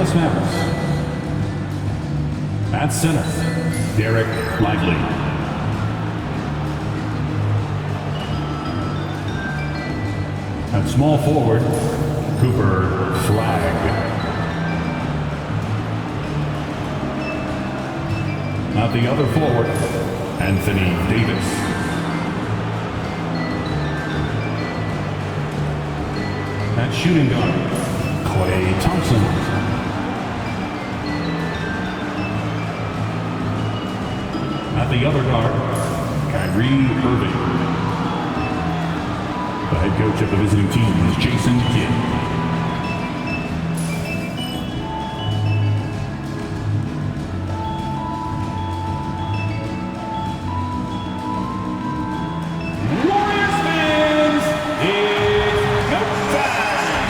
Dallas Mavericks. At center, Derek Lively. At small forward, Cooper Flag. At the other forward, Anthony Davis. At shooting guard, Klay Thompson. At the other guard, Kyrie Irving. The head coach of the visiting team is Jason Kidd. Warriors fans, it's go time.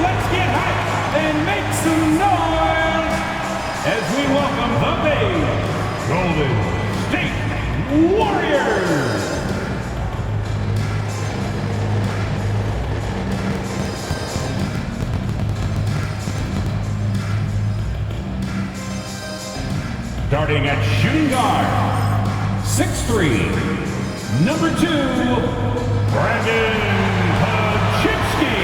Let's get hyped and make some noise as we welcome the big Golden State Warriors. Starting at shooting guard, 6'3", number 2, Brandon Pachitsky.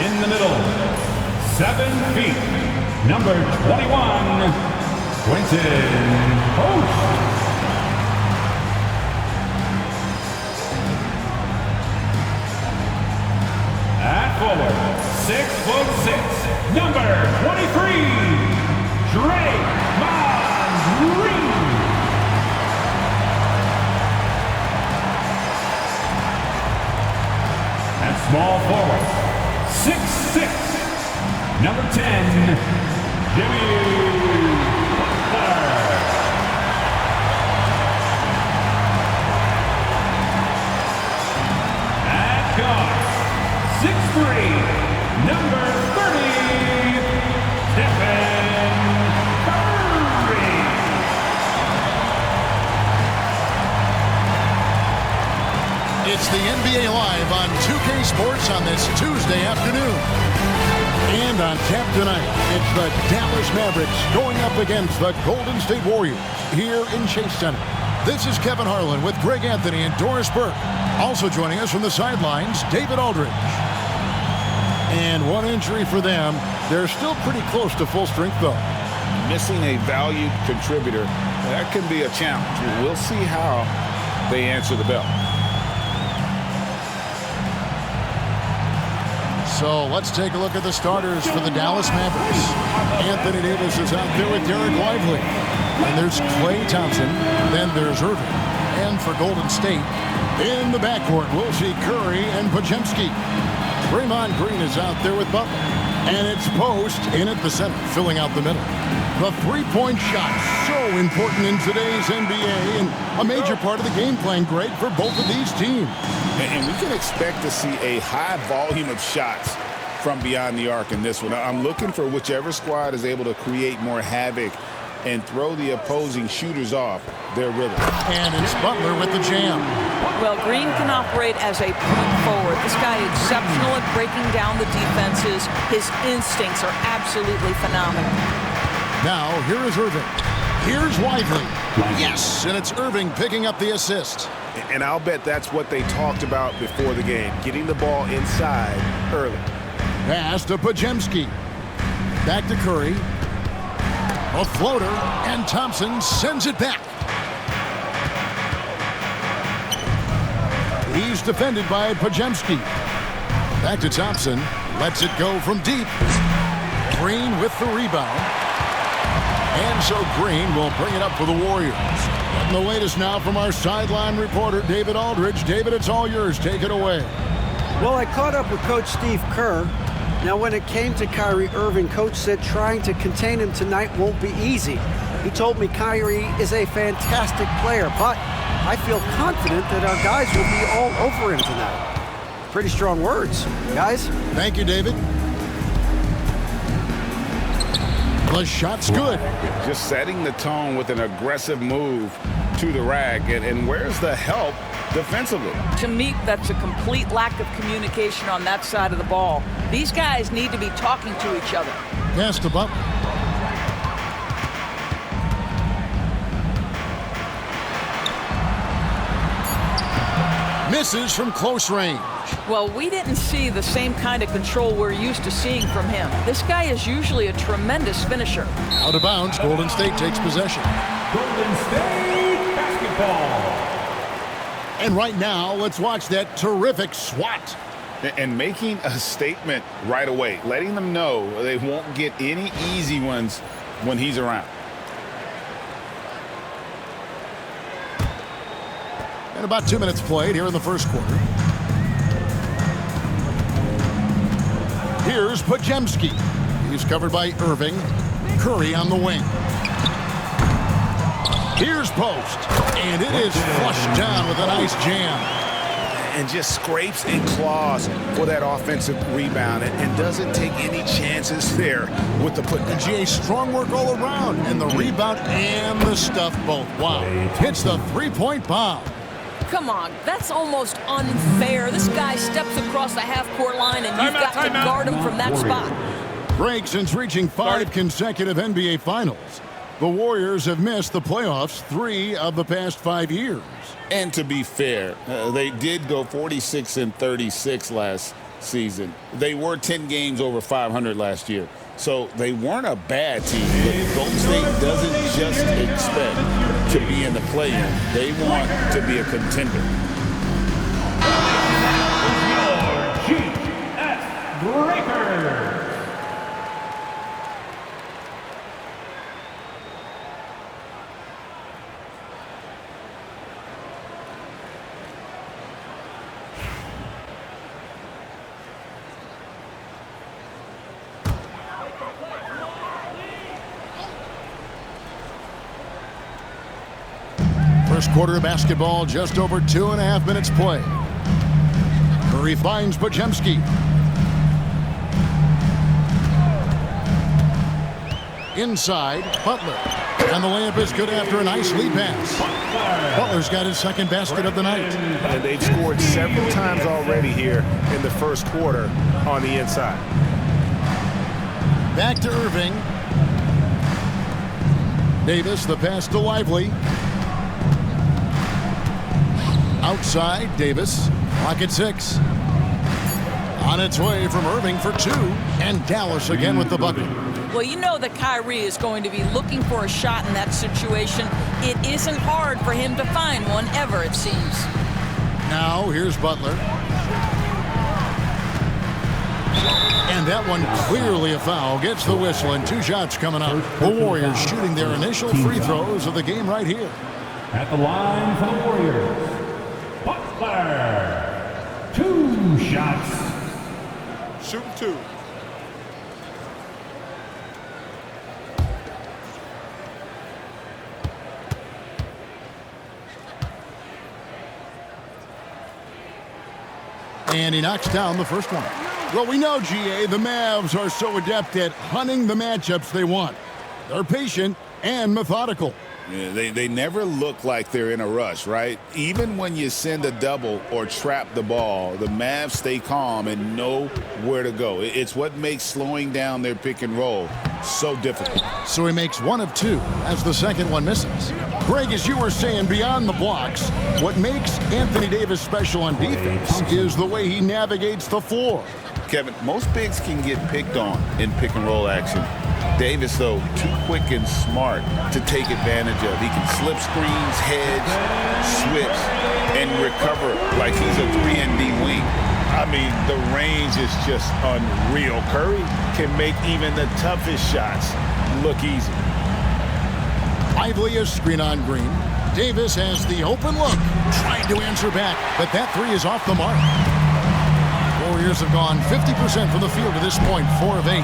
In the middle, 7 feet, number 21, Quentin Post. At forward, 6'6", number 23, Draymond Green. At small forward, 6'6", number 10, Jimmy Butler. At guard, 6'3", number 30, Stephen Curry. It's the NBA Live on 2K Sports on this Tuesday afternoon. And on tap tonight, it's the Dallas Mavericks going up against the Golden State Warriors here in Chase Center. This is Kevin Harlan with Greg Anthony and Doris Burke. Also joining us from the sidelines, David Aldridge. And one injury for them. They're still pretty close to full strength, though. Missing a valued contributor, that can be a challenge. We'll see how they answer the bell. So let's take a look at the starters for the Dallas Mavericks. Anthony Davis is out there with Derek Lively. And there's Klay Thompson. Then there's Irving. And for Golden State, in the backcourt, we'll see Curry and Podziemski. Draymond Green is out there with Butler. And it's Post in at the center, filling out the middle. The three-point shot, so important in today's NBA, and a major part of the game plan, Greg, for both of these teams. And we can expect to see a high volume of shots from beyond the arc in this one. I'm looking for whichever squad is able to create more havoc and throw the opposing shooters off their rhythm. And it's Butler with the jam. Well, Green can operate as a point forward. This guy is exceptional at breaking down the defenses. His instincts are absolutely phenomenal. Now, here is Irving. Here's Lively. Yes, and it's Irving picking up the assist. And I'll bet that's what they talked about before the game, getting the ball inside early. Pass to Podziemski. Back to Curry. A floater, and Thompson sends it back. He's defended by Podziemski. Back to Thompson. Lets it go from deep. Green with the rebound. And so Green will bring it up for the Warriors. And the latest now from our sideline reporter, David Aldridge. David, it's all yours. Take it away. Well, I caught up with Coach Steve Kerr. Now, when it came to Kyrie Irving, Coach said trying to contain him tonight won't be easy. He told me Kyrie is a fantastic player, but I feel confident that our guys will be all over him tonight. Pretty strong words, guys. Thank you, David. The shot's good. Just setting the tone with an aggressive move to the rack. And where's the help defensively? To me, that's a complete lack of communication on that side of the ball. These guys need to be talking to each other. Pass to Butler. Misses from close range. Well, we didn't see the same kind of control we're used to seeing from him. This guy is usually a tremendous finisher. Out of bounds, Golden State takes possession. Golden State basketball. And right now, let's watch that terrific swat. And making a statement right away, letting them know they won't get any easy ones when he's around. And about 2 minutes played here in the first quarter. Here's Podziemski. He's covered by Irving. Curry on the wing. Here's Post. And it is flushed down with a nice jam. And just scrapes and claws for that offensive rebound and doesn't take any chances there with the putback. GA, strong work all around. And the rebound and the stuff both. Wow. Hits the three-point bomb. Come on, that's almost unfair. This guy steps across the half-court line, and you've got to guard him from that spot. Break since reaching 5 consecutive NBA Finals. The Warriors have missed the playoffs 3 of the past 5 years. And to be fair, they did go 46-36 last season. They were 10 games over 500 last year. So they weren't a bad team, but Golden State doesn't just expect to be in the play-in. They want to be a contender. Your GS Breakers. First quarter of basketball, just over 2.5 minutes play. Curry finds Podziemski. Inside, Butler. And the layup is good after a nice lead pass. Butler's got his second basket of the night. And they've scored several times already here in the first quarter on the inside. Back to Irving. Davis, the pass to Lively. Outside, Davis. Clock at 6. On its way from Irving for 2. And Dallas again with the bucket. Well, you know that Kyrie is going to be looking for a shot in that situation. It isn't hard for him to find one ever, it seems. Now, here's Butler. And that one clearly a foul. Gets the whistle and 2 shots coming up. The Warriors shooting their initial free throws of the game right here. At the line for the Warriors, Butler. 2 shots. Shoot 2. And he knocks down the first one. Well, we know, GA, the Mavs are so adept at hunting the matchups they want. They're patient and methodical. Yeah, they never look like they're in a rush, right? Even when you send a double or trap the ball, the Mavs stay calm and know where to go. It's what makes slowing down their pick and roll so difficult. So he makes 1 of 2 as the second one misses. Greg, as you were saying, beyond the blocks, what makes Anthony Davis special on defense is the way he navigates the floor. Kevin, most bigs can get picked on in pick and roll action. Davis, though, too quick and smart to take advantage of. He can slip screens, hedge, switch, and recover like he's a 3-and-D wing. I mean, the range is just unreal. Curry can make even the toughest shots look easy. Lively is screen on Green. Davis has the open look, trying to answer back, but that 3 is off the mark. Warriors have gone 50% from the field to this point, 4 of 8.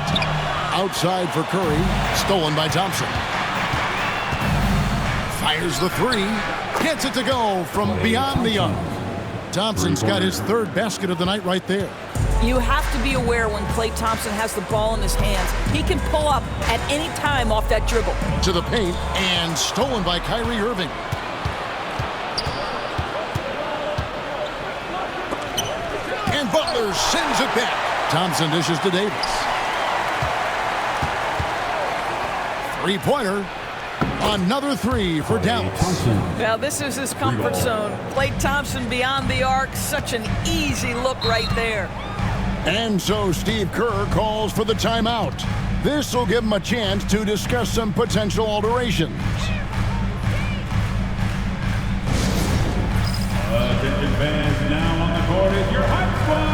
Outside for Curry, stolen by Thompson. Fires the 3, gets it to go from beyond the arc. Thompson's got his 3rd basket of the night right there. You have to be aware when Klay Thompson has the ball in his hands. He can pull up at any time off that dribble. To the paint and stolen by Kyrie Irving. sends it back. Thompson dishes to Davis. Three-pointer. Another three for Dallas. Now this is his comfort zone. Klay Thompson beyond the arc. Such an easy look right there. And so Steve Kerr calls for the timeout. This will give him a chance to discuss some potential alterations. Attention fans, now on the court is your hype squad.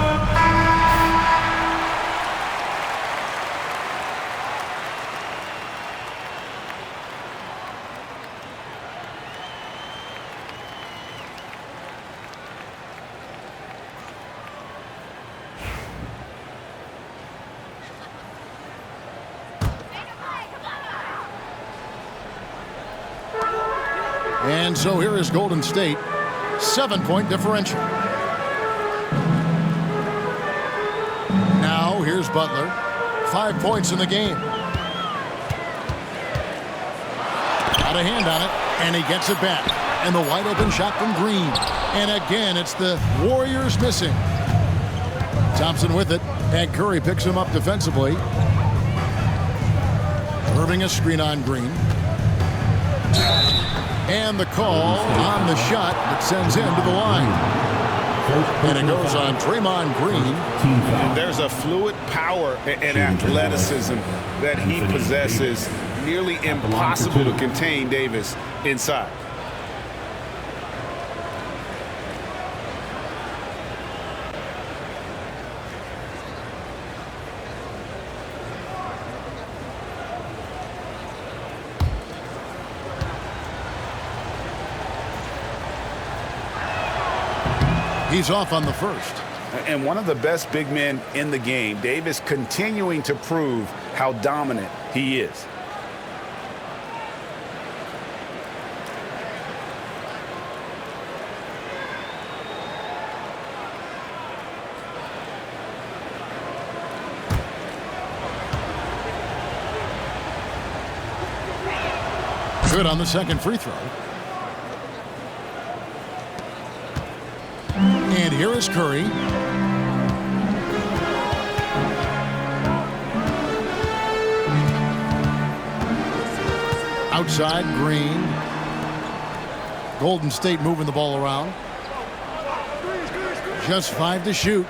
And so here is Golden State. 7-point differential. Now here's Butler. 5 points in the game. Got a hand on it, and he gets it back. And the wide open shot from Green. And again, it's the Warriors missing. Thompson with it, and Curry picks him up defensively. Irving a screen on Green. And the call on the shot that sends him to the line. And it goes on Draymond Green. And there's a fluid power and athleticism that he possesses. Nearly impossible to contain Davis inside. He's off on the first. And one of the best big men in the game, Davis continuing to prove how dominant he is. Good on the second free throw. And here is Curry. Outside, Green. Golden State moving the ball around. Just 5 to shoot.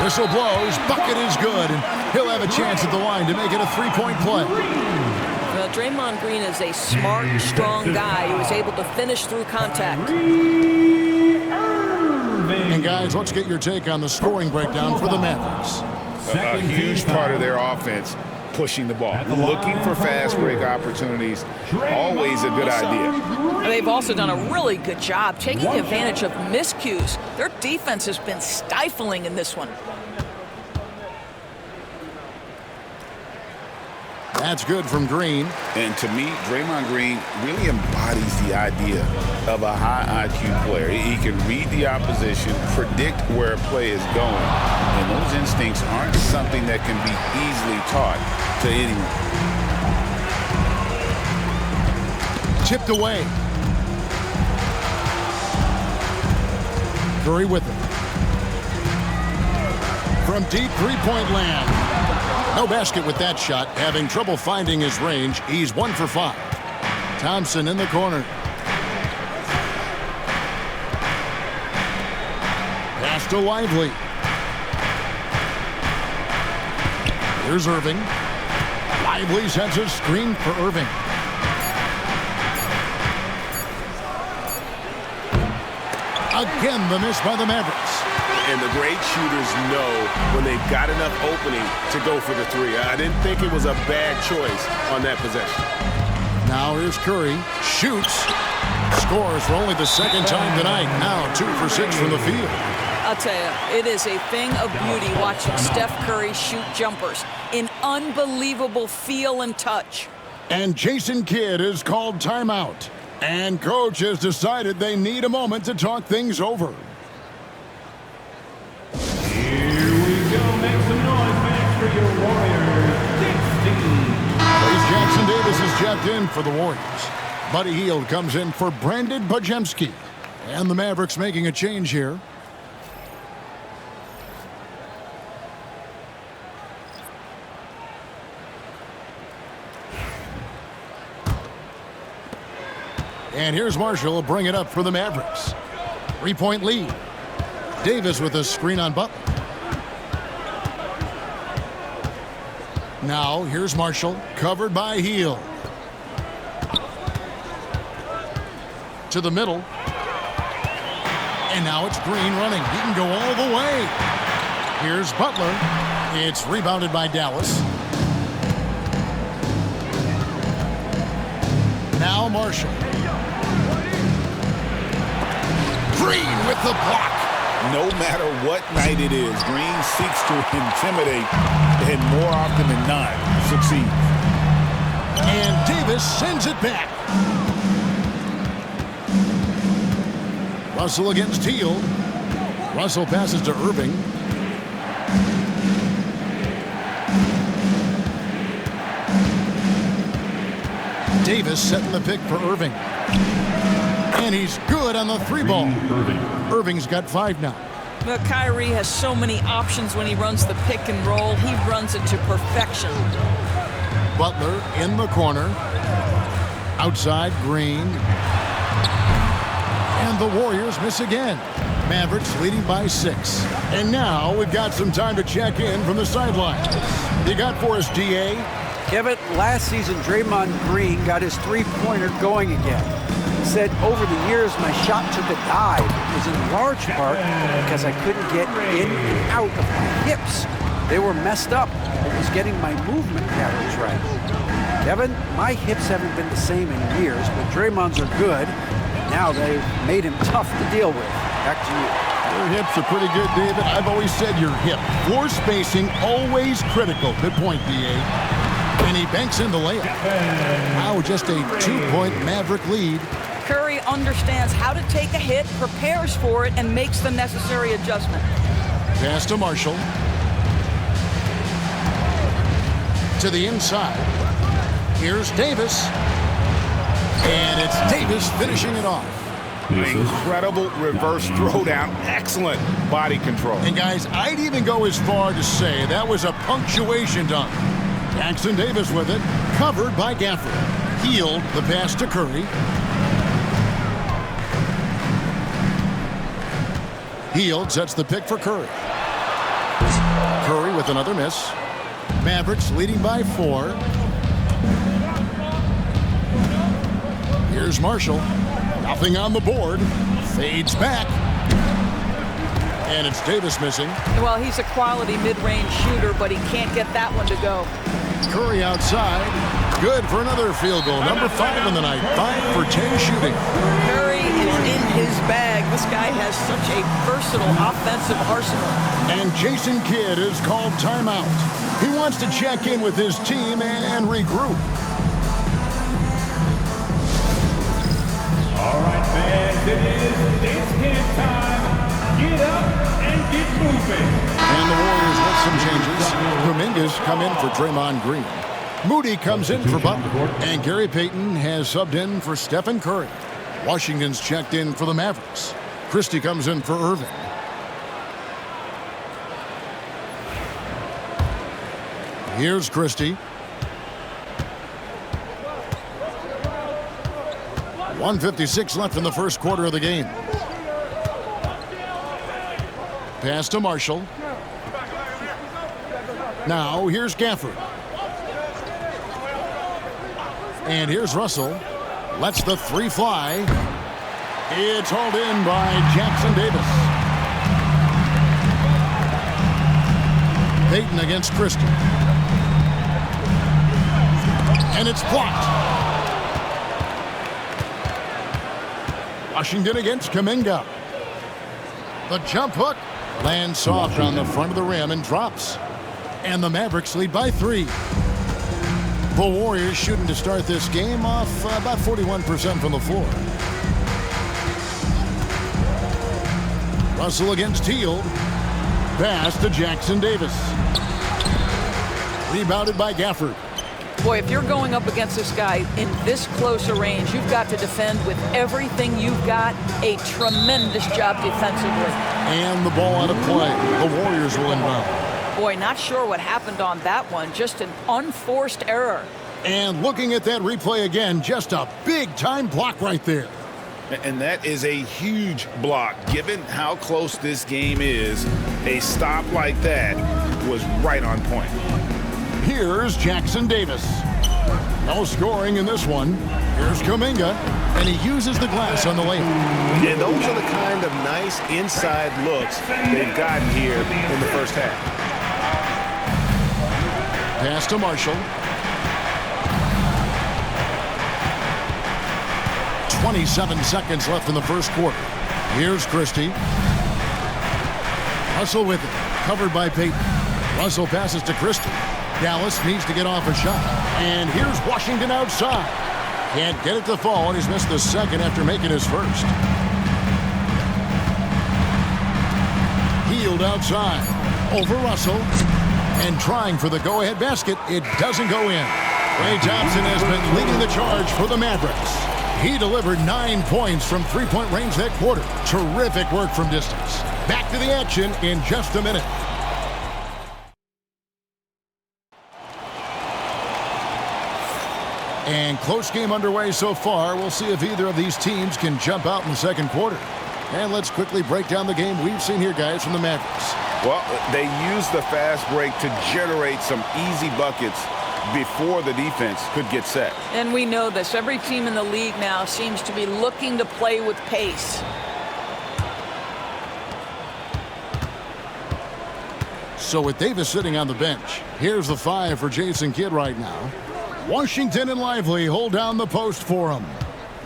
Whistle blows. Bucket is good. And he'll have a chance at the line to make it a three-point play. Well, Draymond Green is a smart, strong guy who is able to finish through contact. And guys, let's get your take on the scoring breakdown for the Mavericks. A huge part of their offense, pushing the ball, looking for fast break opportunities. Always a good idea. And they've also done a really good job taking advantage of miscues. Their defense has been stifling in this one. That's good from Green. And to me, Draymond Green really embodies the idea of a high IQ player. He can read the opposition, predict where a play is going, and those instincts aren't something that can be easily taught to anyone. Chipped away. Curry with it. From deep three-point land. No basket with that shot. Having trouble finding his range. He's 1 for 5. Thompson in the corner. Pass to Lively. Here's Irving. Lively sends a screen for Irving. Again, the miss by the Mavericks. And the great shooters know when they've got enough opening to go for the three. I didn't think it was a bad choice on that possession. Now here's Curry. Shoots. Scores for only the second time tonight. Now 2 for 6 from the field. I'll tell you, it is a thing of beauty watching Steph Curry shoot jumpers. An unbelievable feel and touch. And Jason Kidd is called timeout. And coach has decided they need a moment to talk things over. Jackson Davis is checked in for the Warriors. Buddy Hield comes in for Brandon Bajemski. And the Mavericks making a change here. And here's Marshall bring it up for the Mavericks. 3-point lead. Davis with a screen on Butler. Now here's Marshall, covered by Hield. To the middle. And now it's Green running. He can go all the way. Here's Butler. It's rebounded by Dallas. Now Marshall. Green with the block. No matter what night it is, Green seeks to intimidate and more often than not succeed. And Davis sends it back. Russell against Hield. Russell passes to Irving. Davis setting the pick for Irving. And he's good on the 3-ball. Irving's got 5 now. Well, Kyrie has so many options when he runs the pick and roll. He runs it to perfection. Butler in the corner. Outside, Green. And the Warriors miss again. Mavericks leading by 6. And now we've got some time to check in from the sidelines. You got for us, DA? Kevin, last season, Draymond Green got his three-pointer going again. He said, over the years, my shot took a dive. It was in large part because I couldn't get in and out of my hips. They were messed up. It was getting my movement patterns right. Kevin, my hips haven't been the same in years, but Draymond's are good. Now they've made him tough to deal with. Back to you. Your hips are pretty good, David. I've always said your hip. Floor spacing, always critical. Good point, DA. And he banks in the layup. Now just a 2-point Maverick lead. Curry understands how to take a hit, prepares for it, and makes the necessary adjustment. Pass to Marshall. To the inside. Here's Davis. And it's Davis finishing it off. Incredible reverse throwdown. Excellent body control. And guys, I'd even go as far to say that was a punctuation dunk. Jackson Davis with it, covered by Gafford. Hield the pass to Curry. Hield sets the pick for Curry. Curry with another miss. Mavericks leading by 4. Here's Marshall. Nothing on the board. Fades back. And it's Davis missing. Well, he's a quality mid-range shooter, but he can't get that one to go. Curry outside. Good for another field goal. Number 5 in the night. 5 for 10 shooting. Curry is in his bag. This guy has such a versatile offensive arsenal. And Jason Kidd is called timeout. He wants to check in with his team and regroup. All right, fans, it is dance camp time. Get up and get moving. And the Warriors with some changes. Dominguez come in for Draymond Green. Moody comes in for Butler. And Gary Payton has subbed in for Stephen Curry. Washington's checked in for the Mavericks. Christie comes in for Irving. Here's Christie. 1:56 left in the first quarter of the game. Pass to Marshall. Now here's Gafford. And here's Russell. Lets the 3 fly. It's hauled in by Jackson Davis. Payton against Christie. And it's blocked. Washington against Kuminga. The jump hook lands soft on the front of the rim and drops. And the Mavericks lead by 3. The Warriors shooting to start this game off about 41% from the floor. Russell against Hield. Pass to Jackson Davis. Rebounded by Gafford. Boy, if you're going up against this guy in this close a range, you've got to defend with everything you've got. A tremendous job defensively. And the ball out of play. The Warriors will inbound. Boy, not sure what happened on that one. Just an unforced error. And looking at that replay again, just a big-time block right there. And that is a huge block. Given how close this game is, a stop like that was right on point. Here's Jackson Davis. No scoring in this one. Here's Kuminga, and he uses the glass on the layup. And those are the kind of nice inside looks they've gotten here in the first half. Pass to Marshall. 27 seconds left in the first quarter. Here's Christie. Russell with it. Covered by Payton. Russell passes to Christie. Dallas needs to get off a shot. And here's Washington outside. Can't get it to fall, and he's missed the second after making his first. Healed outside. Over Russell. And trying for the go-ahead basket. It doesn't go in. Klay Thompson has been leading the charge for the Mavericks. He delivered 9 points from three-point range that quarter. Terrific work from distance. Back to the action in just a minute. And close game underway so far. We'll see if either of these teams can jump out in the second quarter. And let's quickly break down the game we've seen here, guys, from the Mavericks. Well, they used the fast break to generate some easy buckets before the defense could get set. And we know this. Every team in the league now seems to be looking to play with pace. So with Davis sitting on the bench, here's the 5 for Jason Kidd right now. Washington and Lively hold down the post for him.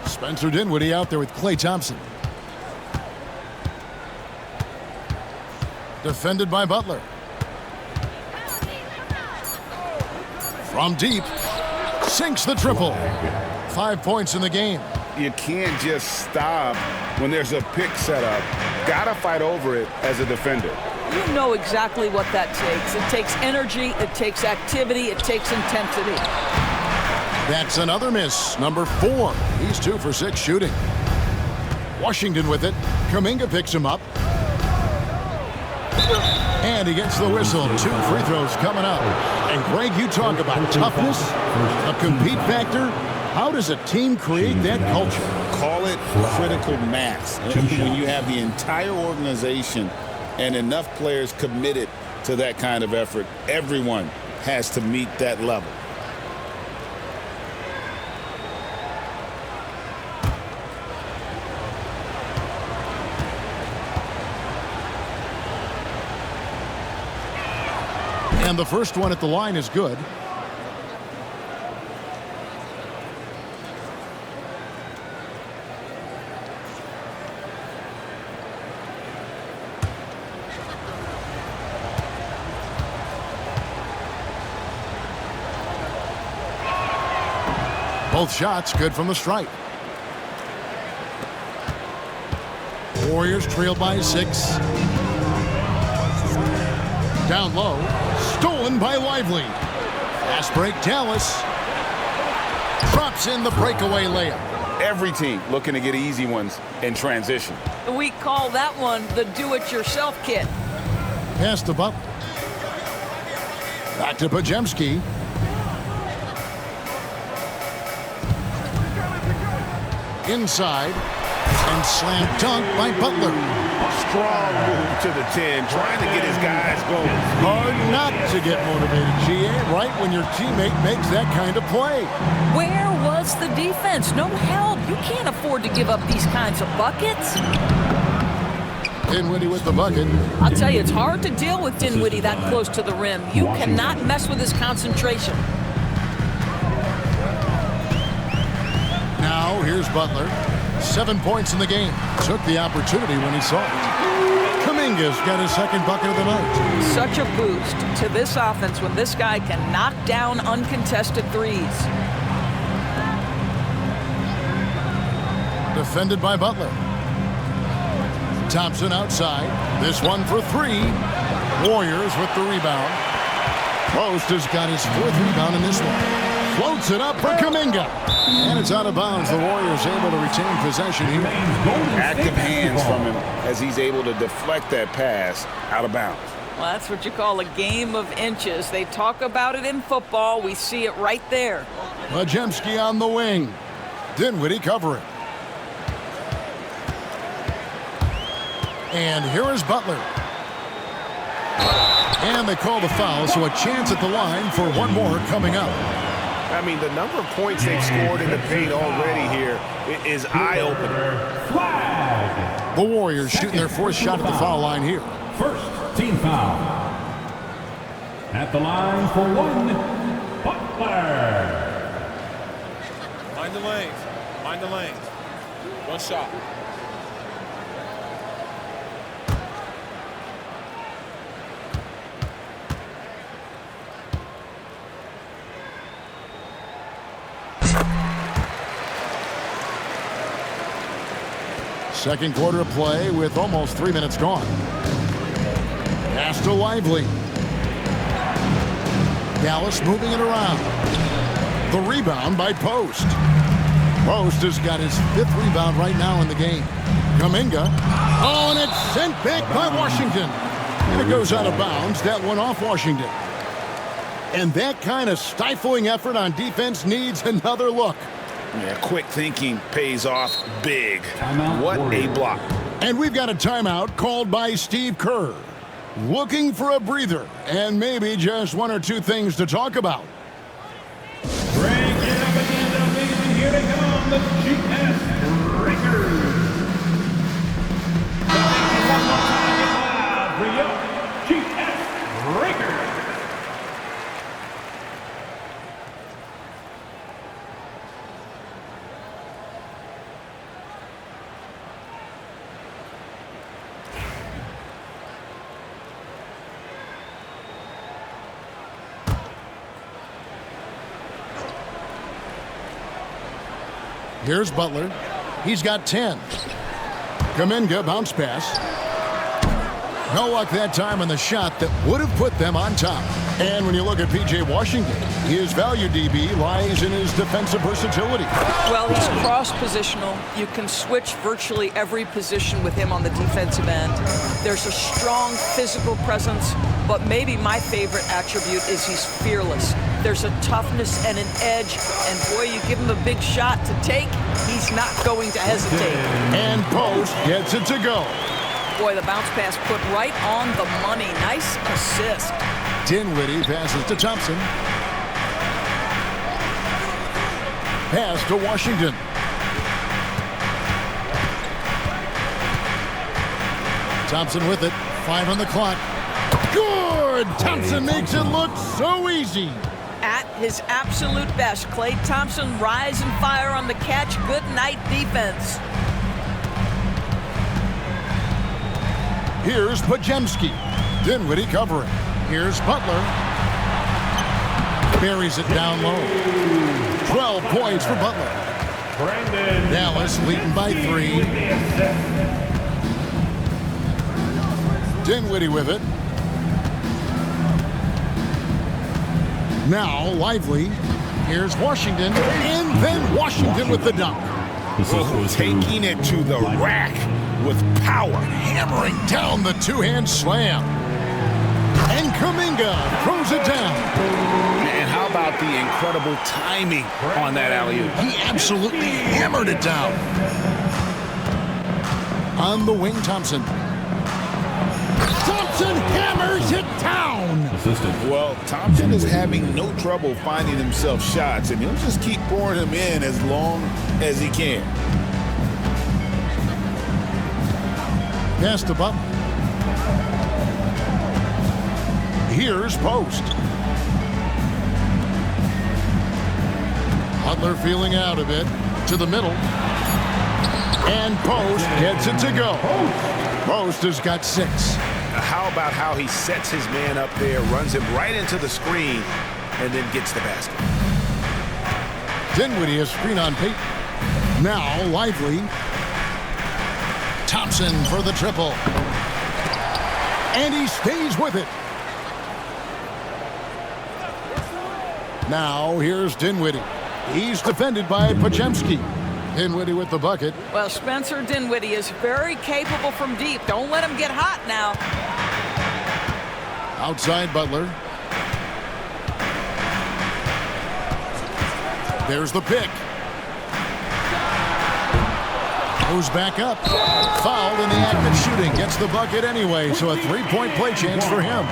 Spencer Dinwiddie out there with Klay Thompson. Defended by Butler. From deep, sinks the triple. 5 points in the game. You can't just stop when there's a pick set up. Gotta fight over it as a defender. You know exactly what that takes. It takes energy, it takes activity, it takes intensity. That's another miss. Number 4. He's 2 for 6 shooting. Washington with it. Kuminga picks him up. And he gets the whistle. 2 free throws coming up. And Greg, you talk about toughness, a compete factor. How does a team create that culture? Call it critical mass. When you have the entire organization and enough players committed to that kind of effort, everyone has to meet that level. And the first one at the line is good. Both shots good from the stripe. Warriors trail by 6. Down low. Stolen by Lively. Fast break, Dallas. Drops in the breakaway layup. Every team looking to get easy ones in transition. We call that one the do-it-yourself kit. Pass to Butler. Back to Pajemski. Inside. And slam dunk by Butler. Strong move to the 10, trying to get his guys going. Hard not to get motivated, GA, right when your teammate makes that kind of play. Where was the defense? No help. You can't afford to give up these kinds of buckets. Dinwiddie with the bucket. I'll tell you, it's hard to deal with Dinwiddie that close to the rim. You cannot mess with his concentration. Now, here's Butler. 7 points in the game. Took the opportunity when he saw it. Kuminga's got his second bucket of the night. Such a boost to this offense when this guy can knock down uncontested threes. Defended by Butler. Thompson outside. This one for 3. Warriors with the rebound. Post has got his 4th rebound in this one. Floats it up for Kuminga. And it's out of bounds. The Warriors able to retain possession here. Active hands from him as he's able to deflect that pass out of bounds. Well, that's what you call a game of inches. They talk about it in football. We see it right there. Majemski on the wing. Dinwiddie covering. And here is Butler. And they call the foul, so a chance at the line for one more coming up. I mean, the number of points they've scored in the paint already here is eye-opening. Flag. The Warriors shooting their fourth shot at the foul line here. First team foul. At the line for one, Butler. Mind the lanes. Mind the lanes. One shot. Second quarter of play with almost 3 minutes gone. Pass to Lively. Dallas moving it around. The rebound by Post. Post has got his 5th rebound right now in the game. Kuminga. Oh, and it's sent back by Washington. And it goes out of bounds. That one off Washington. And that kind of stifling effort on defense needs another look. Yeah, quick thinking pays off big. What a block. And we've got a timeout called by Steve Kerr. Looking for a breather and maybe just one or two things to talk about. Bring it up again, ladies. Here they come, the GS Breakers. One more time, get loud for your GS Breakers. Here's Butler. He's got 10. Kuminga bounce pass. No luck that time on the shot that would have put them on top. And when you look at P.J. Washington, his value DB lies in his defensive versatility. Well, he's cross-positional. You can switch virtually every position with him on the defensive end. There's a strong physical presence, but maybe my favorite attribute is he's fearless. There's a toughness and an edge, and boy, you give him a big shot to take, he's not going to hesitate. And Post gets it to go. Boy, the bounce pass put right on the money. Nice assist. Dinwiddie passes to Thompson. Pass to Washington. Thompson with it. 5 on the clock. Good! Thompson makes it look so easy. At his absolute best, Klay Thompson rise and fire on the catch. Good night defense. Here's Majemski. Dinwiddie covering. Here's Butler. Buries it down low. 12 points for Butler. Dallas leading by 3. Dinwiddie with it. Now Lively. Here's Washington. And then Washington with the dunk. Taking it to the rack with power. Hammering down the two-hand slam. And Kuminga throws it down. And how about the incredible timing on that alley-oop? He absolutely hammered it down. On the wing, Thompson. Thompson hammers it down. Well, Thompson is having no trouble finding himself shots, and he'll just keep pouring them in as long as he can. Pass to Butler. Here's Post. Butler feeling out a bit. To the middle. And Post gets it to go. Post has got 6. How about how he sets his man up there, runs him right into the screen, and then gets the basket. Dinwiddie has screen on Peyton. Now Lively. Thompson for the triple. And he stays with it. Now here's Dinwiddie. He's defended by Majemski. Dinwiddie with the bucket. Well, Spencer Dinwiddie is very capable from deep. Don't let him get hot now. Outside Butler. There's the pick. Goes back up. Fouled in the act of shooting. Gets the bucket anyway, so a three-point play chance for him.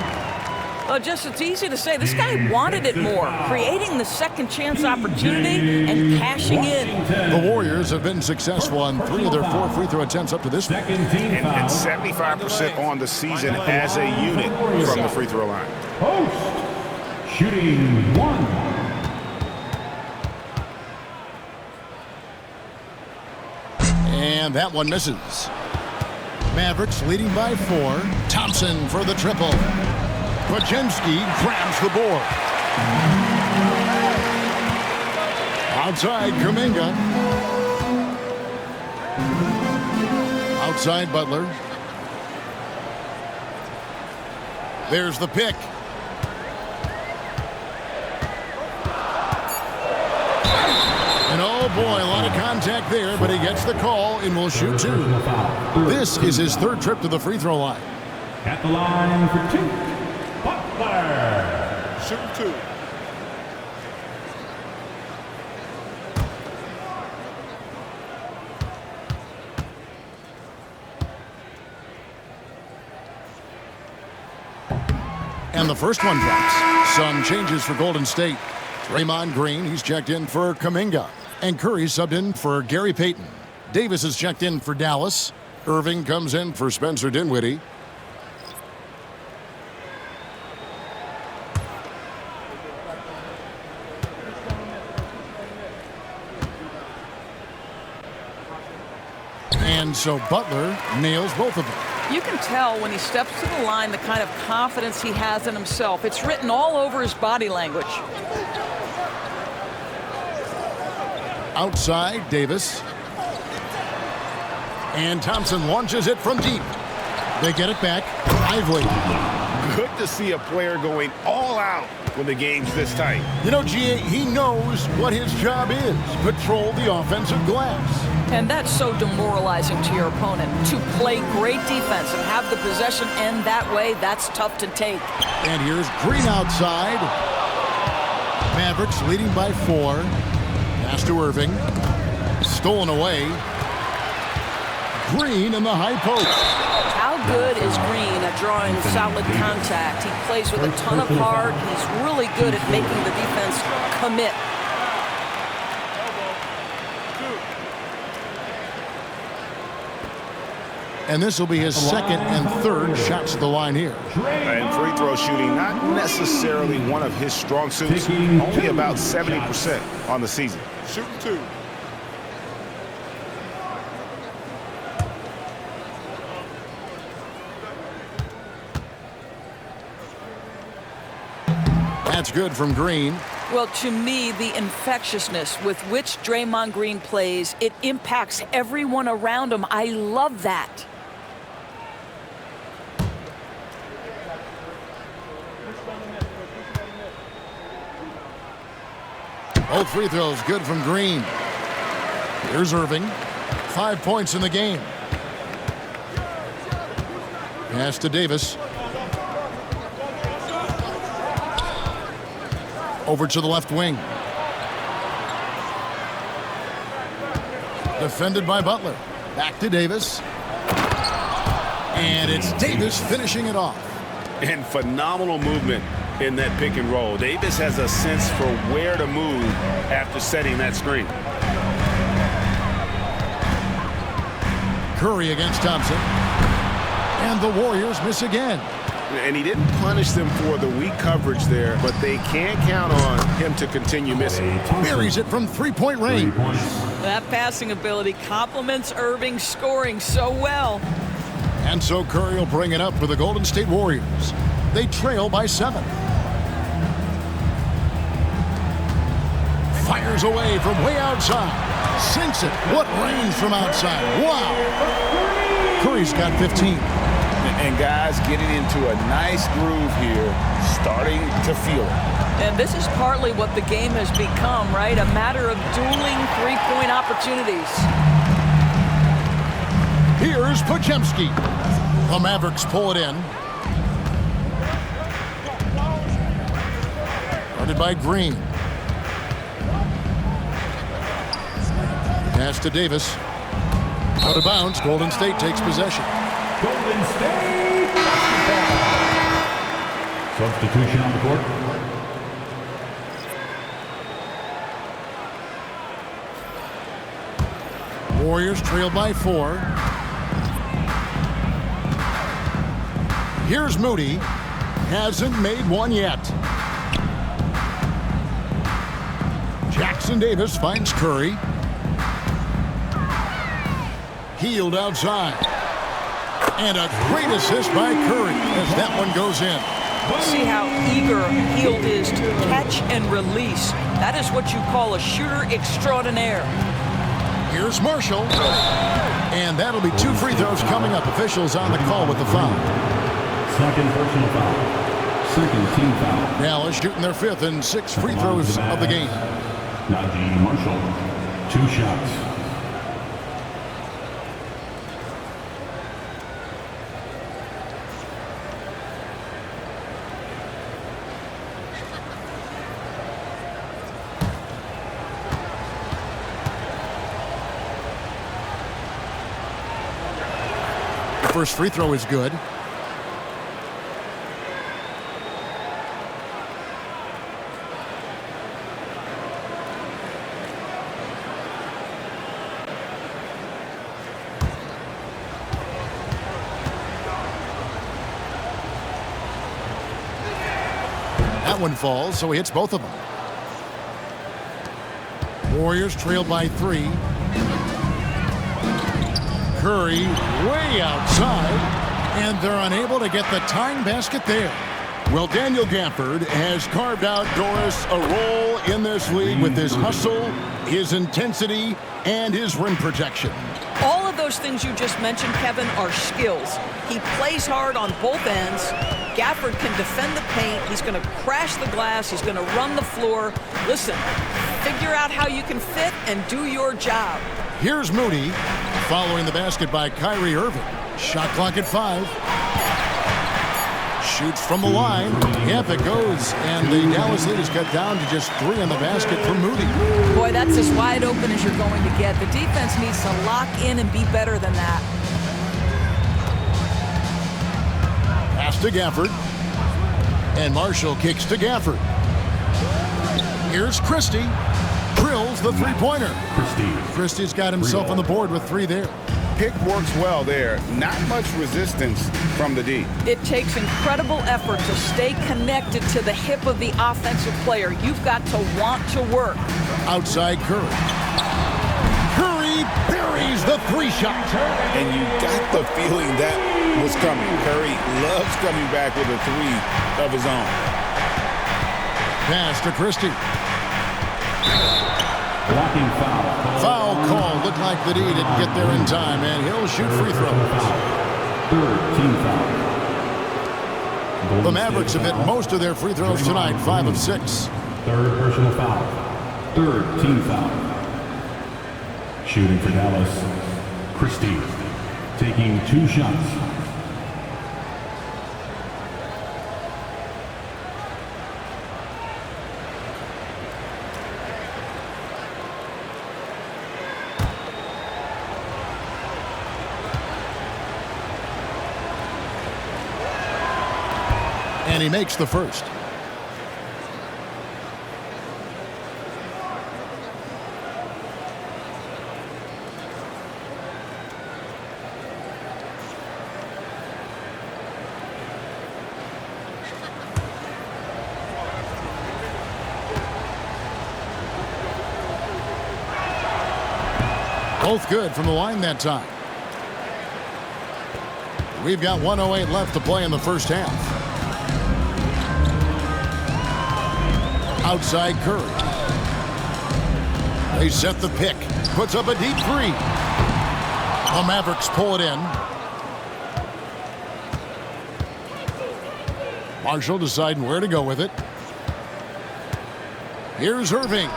Well, it's easy to say. This guy wanted it more, creating the second chance opportunity and cashing in. The Warriors have been successful on 3 of their 4 free throw attempts up to this point. And 75% on the season as a unit from the free throw line. Post. Shooting 1. And that one misses. Mavericks leading by 4. Thompson for the triple. Podziemski grabs the board. Outside Kuminga. Outside Butler. There's the pick. And oh boy, a lot of contact there, but he gets the call and will shoot 2. This is his 3rd trip to the free throw line. At the line for 2. Butler. Shooting 2. And the first one drops. Some changes for Golden State. Draymond Green, he's checked in for Kuminga. And Curry subbed in for Gary Payton. Davis is checked in for Dallas. Irving comes in for Spencer Dinwiddie. And so Butler nails both of them. You can tell when he steps to the line the kind of confidence he has in himself. It's written all over his body language. Outside, Davis. And Thompson launches it from deep. They get it back. Lively. Good to see a player going all out when the game's this tight. You know, G.A., he knows what his job is. Patrol the offensive glass. And that's so demoralizing to your opponent. To play great defense and have the possession end that way, that's tough to take. And here's Green outside. Mavericks leading by 4. Pass to Irving. Stolen away. Green in the high post. How good is Green at drawing solid contact? He plays with a ton of heart. He's really good at making the defense commit. And this will be his 2nd and 3rd shots at the line here. And free throw shooting, not necessarily one of his strong suits. Only about 70% on the season. Shooting 2. That's good from Green. Well, to me, the infectiousness with which Draymond Green plays, it impacts everyone around him. I love that. Both free throws good from Green. Here's Irving. 5 points in the game. Pass to Davis. Over to the left wing. Defended by Butler. Back to Davis. And it's Davis finishing it off. And phenomenal movement in that pick and roll. Davis has a sense for where to move after setting that screen. Curry against Thompson. And the Warriors miss again. And he didn't punish them for the weak coverage there, but they can't count on him to continue missing. Buries it from three-point range. That passing ability complements Irving's scoring so well. And so Curry will bring it up for the Golden State Warriors. They trail by 7. Fires away from way outside. Sinks it. What range from outside. Wow. Curry's got 15. And guys getting into a nice groove here, starting to feel it. And this is partly what the game has become, right? A matter of dueling three-point opportunities. Here's Podziemski. The Mavericks pull it in. Guarded by Green. Pass to Davis. Out of bounds. Golden State takes possession. Golden State basketball. Substitution on the court. Warriors trail by 4. Here's Moody. Hasn't made one yet. Jackson Davis finds Curry. Healed outside. And a great assist by Curry as that one goes in. See how eager Hield is to catch and release. That is what you call a shooter extraordinaire. Here's Marshall. And that'll be 2 free throws coming up. Officials on the call with the foul. Second personal foul. Second team foul. Dallas shooting their 5th and 6th free throws of the game. Najee Marshall. 2 shots. First free throw is good. That one falls, so he hits both of them. Warriors trail by 3. Curry way outside, and they're unable to get the tying basket there. Well, Daniel Gafford has carved out Doris a role in this league with his hustle, his intensity, and his rim protection. All of those things you just mentioned, Kevin, are skills. He plays hard on both ends. Gafford can defend the paint. He's going to crash the glass. He's going to run the floor. Listen, figure out how you can fit and do your job. Here's Moody, following the basket by Kyrie Irving. Shot clock at 5. Shoots from the line. Yep, it goes. And the Dallas lead is cut down to just 3 on the basket for Moody. Boy, that's as wide open as you're going to get. The defense needs to lock in and be better than that. Pass to Gafford. And Marshall kicks to Gafford. Here's Christie. Drills the three-pointer. Christie's got himself on the board with 3 there. Pick works well there. Not much resistance from the D. It takes incredible effort to stay connected to the hip of the offensive player. You've got to want to work. Outside Curry. Curry buries the 3-shot. And you got the feeling that was coming. Curry loves coming back with a 3 of his own. Pass to Christie. Blocking foul. Foul call. Looked like the D didn't get there in time, and he'll shoot free throws. Third team foul. The Mavericks have hit most of their free throws tonight, 5 of 6. Third personal foul. Third team foul. Shooting for Dallas. Christie taking 2 shots. And he makes the first. Both good from the line that time. We've got 1:08 left to play in the first half. Outside Curry. They set the pick. Puts up a deep 3. The Mavericks pull it in. Marshall deciding where to go with it. Here's Irving.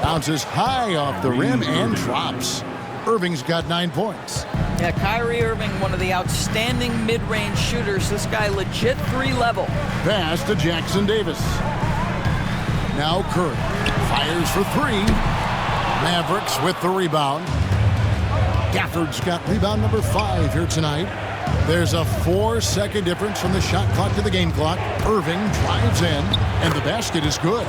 Bounces high off the rim and drops. Irving's got 9 points. Yeah, Kyrie Irving, one of the outstanding outstanding mid-range shooters. This guy legit 3-level. Pass to Jackson Davis. Now Curry fires for 3. Mavericks with the rebound. Gafford's got rebound number 5 here tonight. There's a 4-second difference from the shot clock to the game clock. Irving drives in, and the basket is good.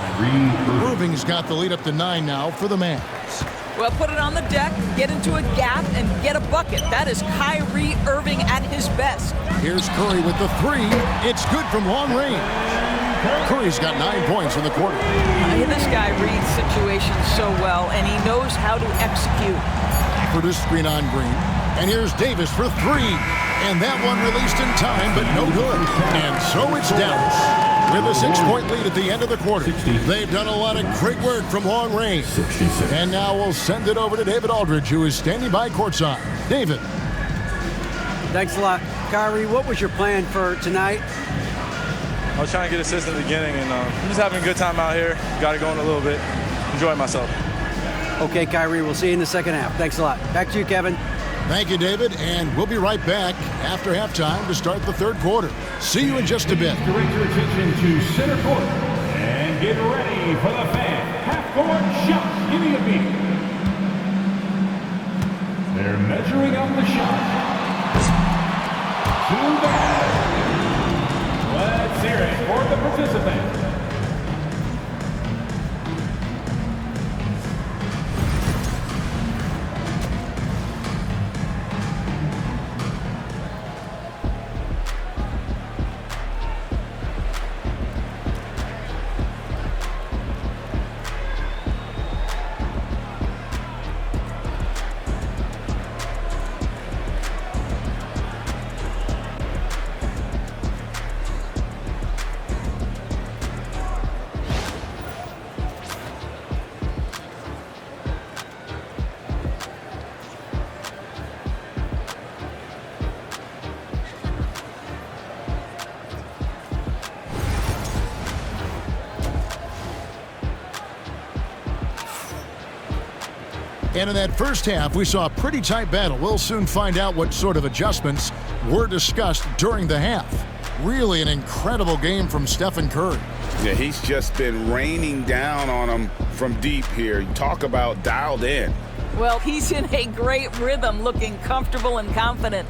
Irving's got the lead up to 9 now for the Mavs. Well, put it on the deck, get into a gap, and get a bucket. That is Kyrie Irving at his best. Here's Curry with the 3. It's good from long range. Curry's got 9 points in the quarter. This guy reads situations so well, and he knows how to execute. For the screen on Green. And here's Davis for 3. And that one released in time, but no good. And so it's Dallas with a 6-point lead at the end of the quarter. They've done a lot of great work from long range. And now we'll send it over to David Aldridge, who is standing by courtside. David. Thanks a lot. Kyrie, what was your plan for tonight? I was trying to get assists in the beginning, and I'm just having a good time out here. Got it going a little bit. Enjoying myself. Okay, Kyrie, we'll see you in the second half. Thanks a lot. Back to you, Kevin. Thank you, David, and we'll be right back after halftime to start the third quarter. See you in just a bit. Direct your attention to center court and get ready for the fan. Half-court shot. Give me a beat. They're measuring up the shot. To the basket. Let's hear it for the participants. And in that first half, we saw a pretty tight battle. We'll soon find out what sort of adjustments were discussed during the half. Really an incredible game from Stephen Curry. Yeah, he's just been raining down on them from deep here. You talk about dialed in. Well, he's in a great rhythm, looking comfortable and confident.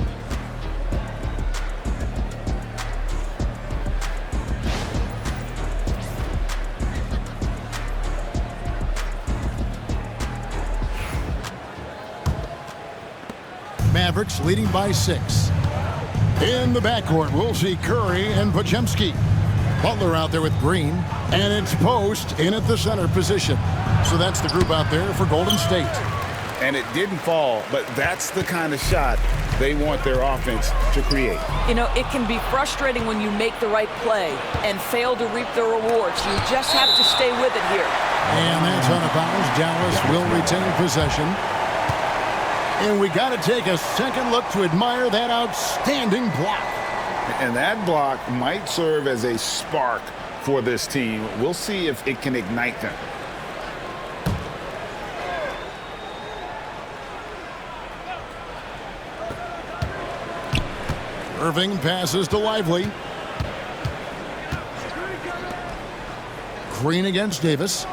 Mavericks leading by 6. In the backcourt, we'll see Curry and Podziemski. Butler out there with Green, and it's Post in at the center position. So that's the group out there for Golden State. And it didn't fall, but that's the kind of shot they want their offense to create. You know, it can be frustrating when you make the right play and fail to reap the rewards. You just have to stay with it here. And that's out of bounds. Dallas will retain possession. And we got to take a second look to admire that outstanding block. And that block might serve as a spark for this team. We'll see if it can ignite them. Irving passes to Lively. Green against Davis.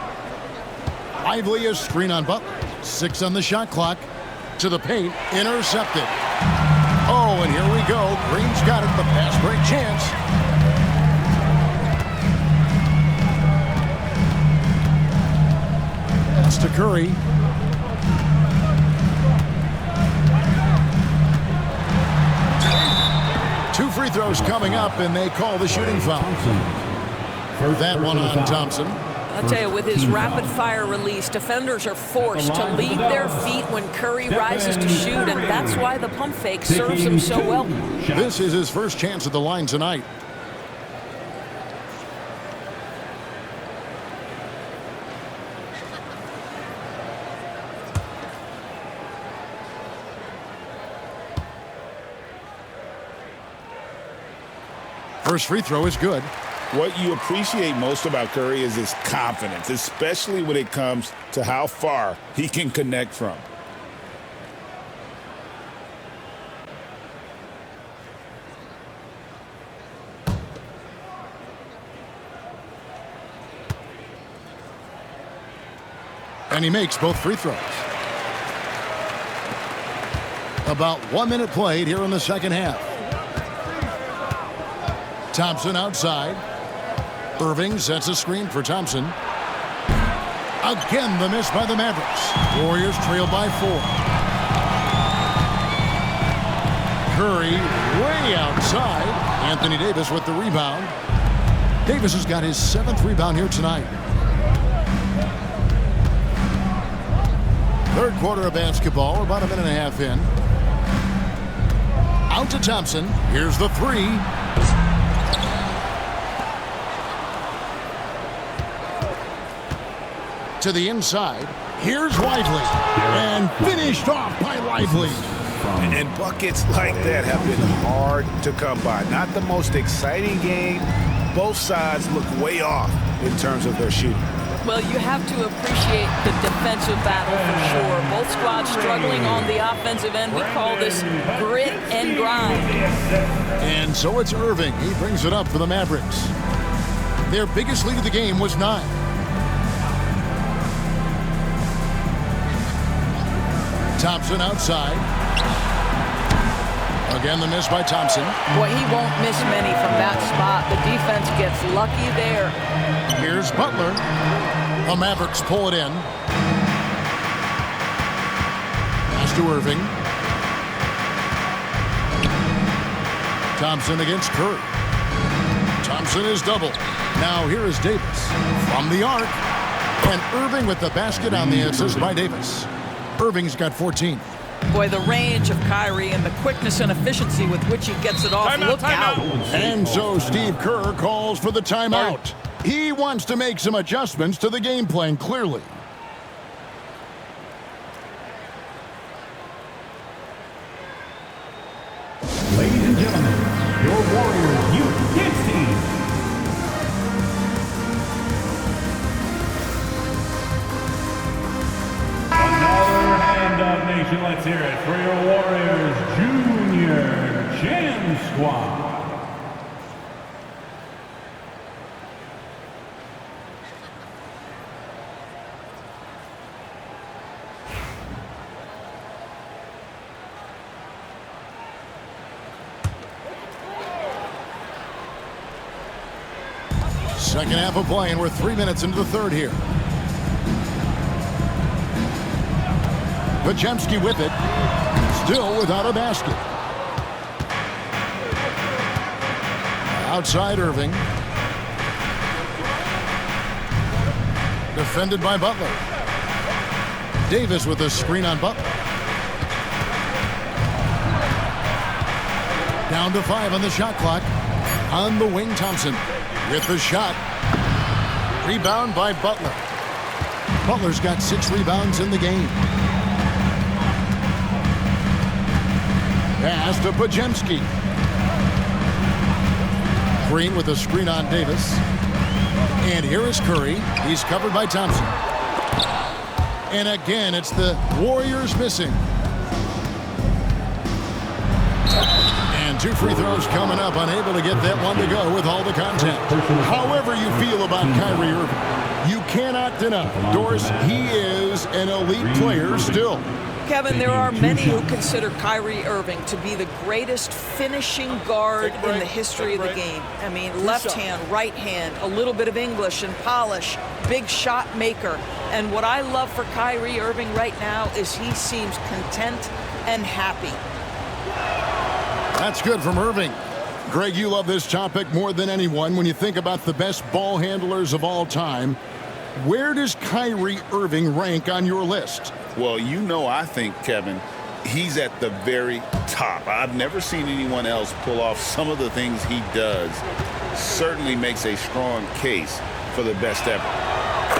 Lively a screen on Butler. 6 on the shot clock. To the paint, intercepted. Oh, and here we go. Green's got it, the pass break chance. Pass to Curry. Two free throws coming up, and they call the shooting foul. That one on Thompson. I'll tell you, with his rapid-fire release, defenders are forced to lead their feet when Curry rises to shoot, and that's why the pump fake serves him so well. This is his first chance at the line tonight. First free throw is good. What you appreciate most about Curry is his confidence, especially when it comes to how far he can connect from. And he makes both free throws. About 1 minute played here in the second half. Thompson outside. Irving sets a screen for Thompson. Again, the miss by the Mavericks. Warriors trail by 4. Curry way outside. Anthony Davis with the rebound. Davis has got his 7th rebound here tonight. Third quarter of basketball, about a minute and a half in. Out to Thompson. Here's the 3. To the inside. Here's Lively. And finished off by Lively. And buckets like that have been hard to come by. Not the most exciting game. Both sides look way off in terms of their shooting. Well, you have to appreciate the defensive battle for sure. Both squads struggling on the offensive end. We call this grit and grind. And so it's Irving. He brings it up for the Mavericks. Their biggest lead of the game was 9. Thompson outside. Again, the miss by Thompson. Boy, he won't miss many from that spot. The defense gets lucky there. Here's Butler. The Mavericks pull it in. Pass to Irving. Thompson against Curry. Thompson is double. Now here is Davis from the arc. And Irving with the basket on the assist by Davis. Irving's got 14. Boy, the range of Kyrie and the quickness and efficiency with which he gets it off. Look out. And so Steve Kerr calls for the timeout. He wants to make some adjustments to the game plan, clearly. Ladies and gentlemen, your Warriors Youth Kids team. Another hand up, nation. Let's hear it for your Warriors Junior Jam Squad. Second half of play, and we're 3 minutes into the third here. Podziemski with it. Still without a basket. Outside Irving. Defended by Butler. Davis with a screen on Butler. Down to 5 on the shot clock. On the wing, Thompson with the shot. Rebound by Butler. Butler's got 6 rebounds in the game. Pass to Podziemski. Green with a screen on Davis. And here is Curry. He's covered by Thompson. And again, it's the Warriors missing. And 2 free throws coming up, unable to get that one to go with all the contact. However you feel about Kyrie Irving, you cannot deny, Doris, he is an elite player still. Kevin, there are many who consider Kyrie Irving to be the greatest finishing guard in the history of the game. I mean, left hand, right hand, a little bit of English and polish, big shot maker. And what I love for Kyrie Irving right now is he seems content and happy. That's good from Irving. Greg, you love this topic more than anyone. When you think about the best ball handlers of all time, where does Kyrie Irving rank on your list? Well, you know, I think, Kevin, he's at the very top. I've never seen anyone else pull off some of the things he does. Certainly makes a strong case for the best ever.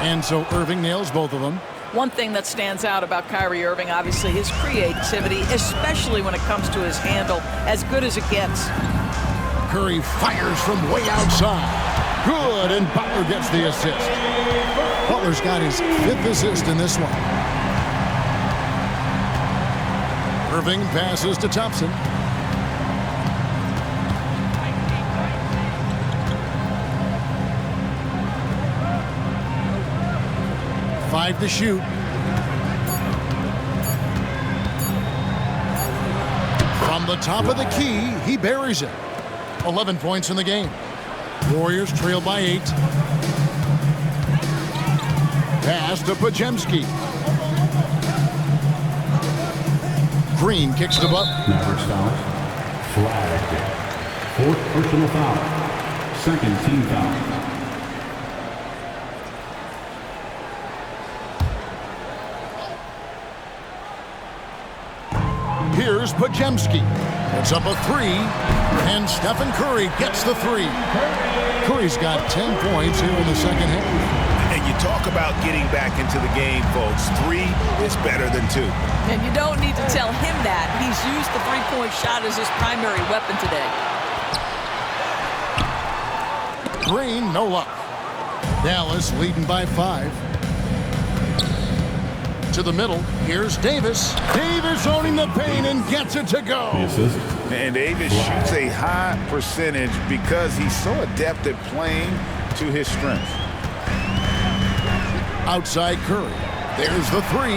And so Irving nails both of them. One thing that stands out about Kyrie Irving, obviously, his creativity, especially when it comes to his handle, as good as it gets. Curry fires from way outside. Good, and Butler gets the assist. Butler's got his 5th assist in this one. Irving passes to Thompson. Five to shoot. the top of the key, he buries it. 11 points in the game. Warriors trail by 8. Pass to Pajemski. Green kicks the butt. Mavericks foul. Flagged. 4th personal foul. 2nd team foul. Here's Pajemski. It's up a 3, and Stephen Curry gets the 3. Curry's got 10 points here in the second half. And you talk about getting back into the game, folks. 3 is better than 2. And you don't need to tell him that. He's used the three-point shot as his primary weapon today. Green, no luck. Dallas leading by 5. To the middle. Here's Davis. Davis owning the paint and gets it to go. And Davis shoots a high percentage because he's so adept at playing to his strength. Outside Curry. There's the 3,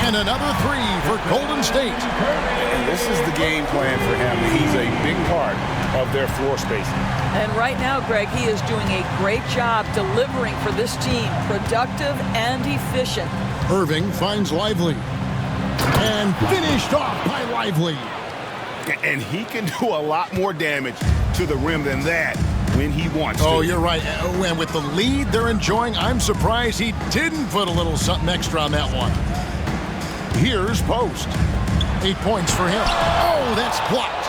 and another 3 for Golden State. And this is the game plan for him. He's a big part of their floor spacing. And right now, Greg, he is doing a great job delivering for this team. Productive and efficient. Irving finds Lively. And finished off by Lively. And he can do a lot more damage to the rim than that when he wants to. Oh, you're right. And with the lead they're enjoying, I'm surprised he didn't put a little something extra on that one. Here's Post. 8 points for him. Oh, that's blocked.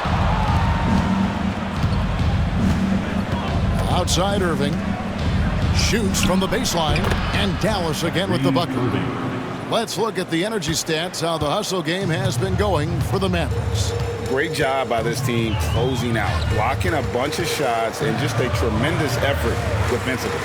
Outside Irving. Shoots from the baseline. And Dallas again with the bucket. Let's look at the energy stats, how the hustle game has been going for the Mavericks. Great job by this team closing out, blocking a bunch of shots, and just a tremendous effort defensively.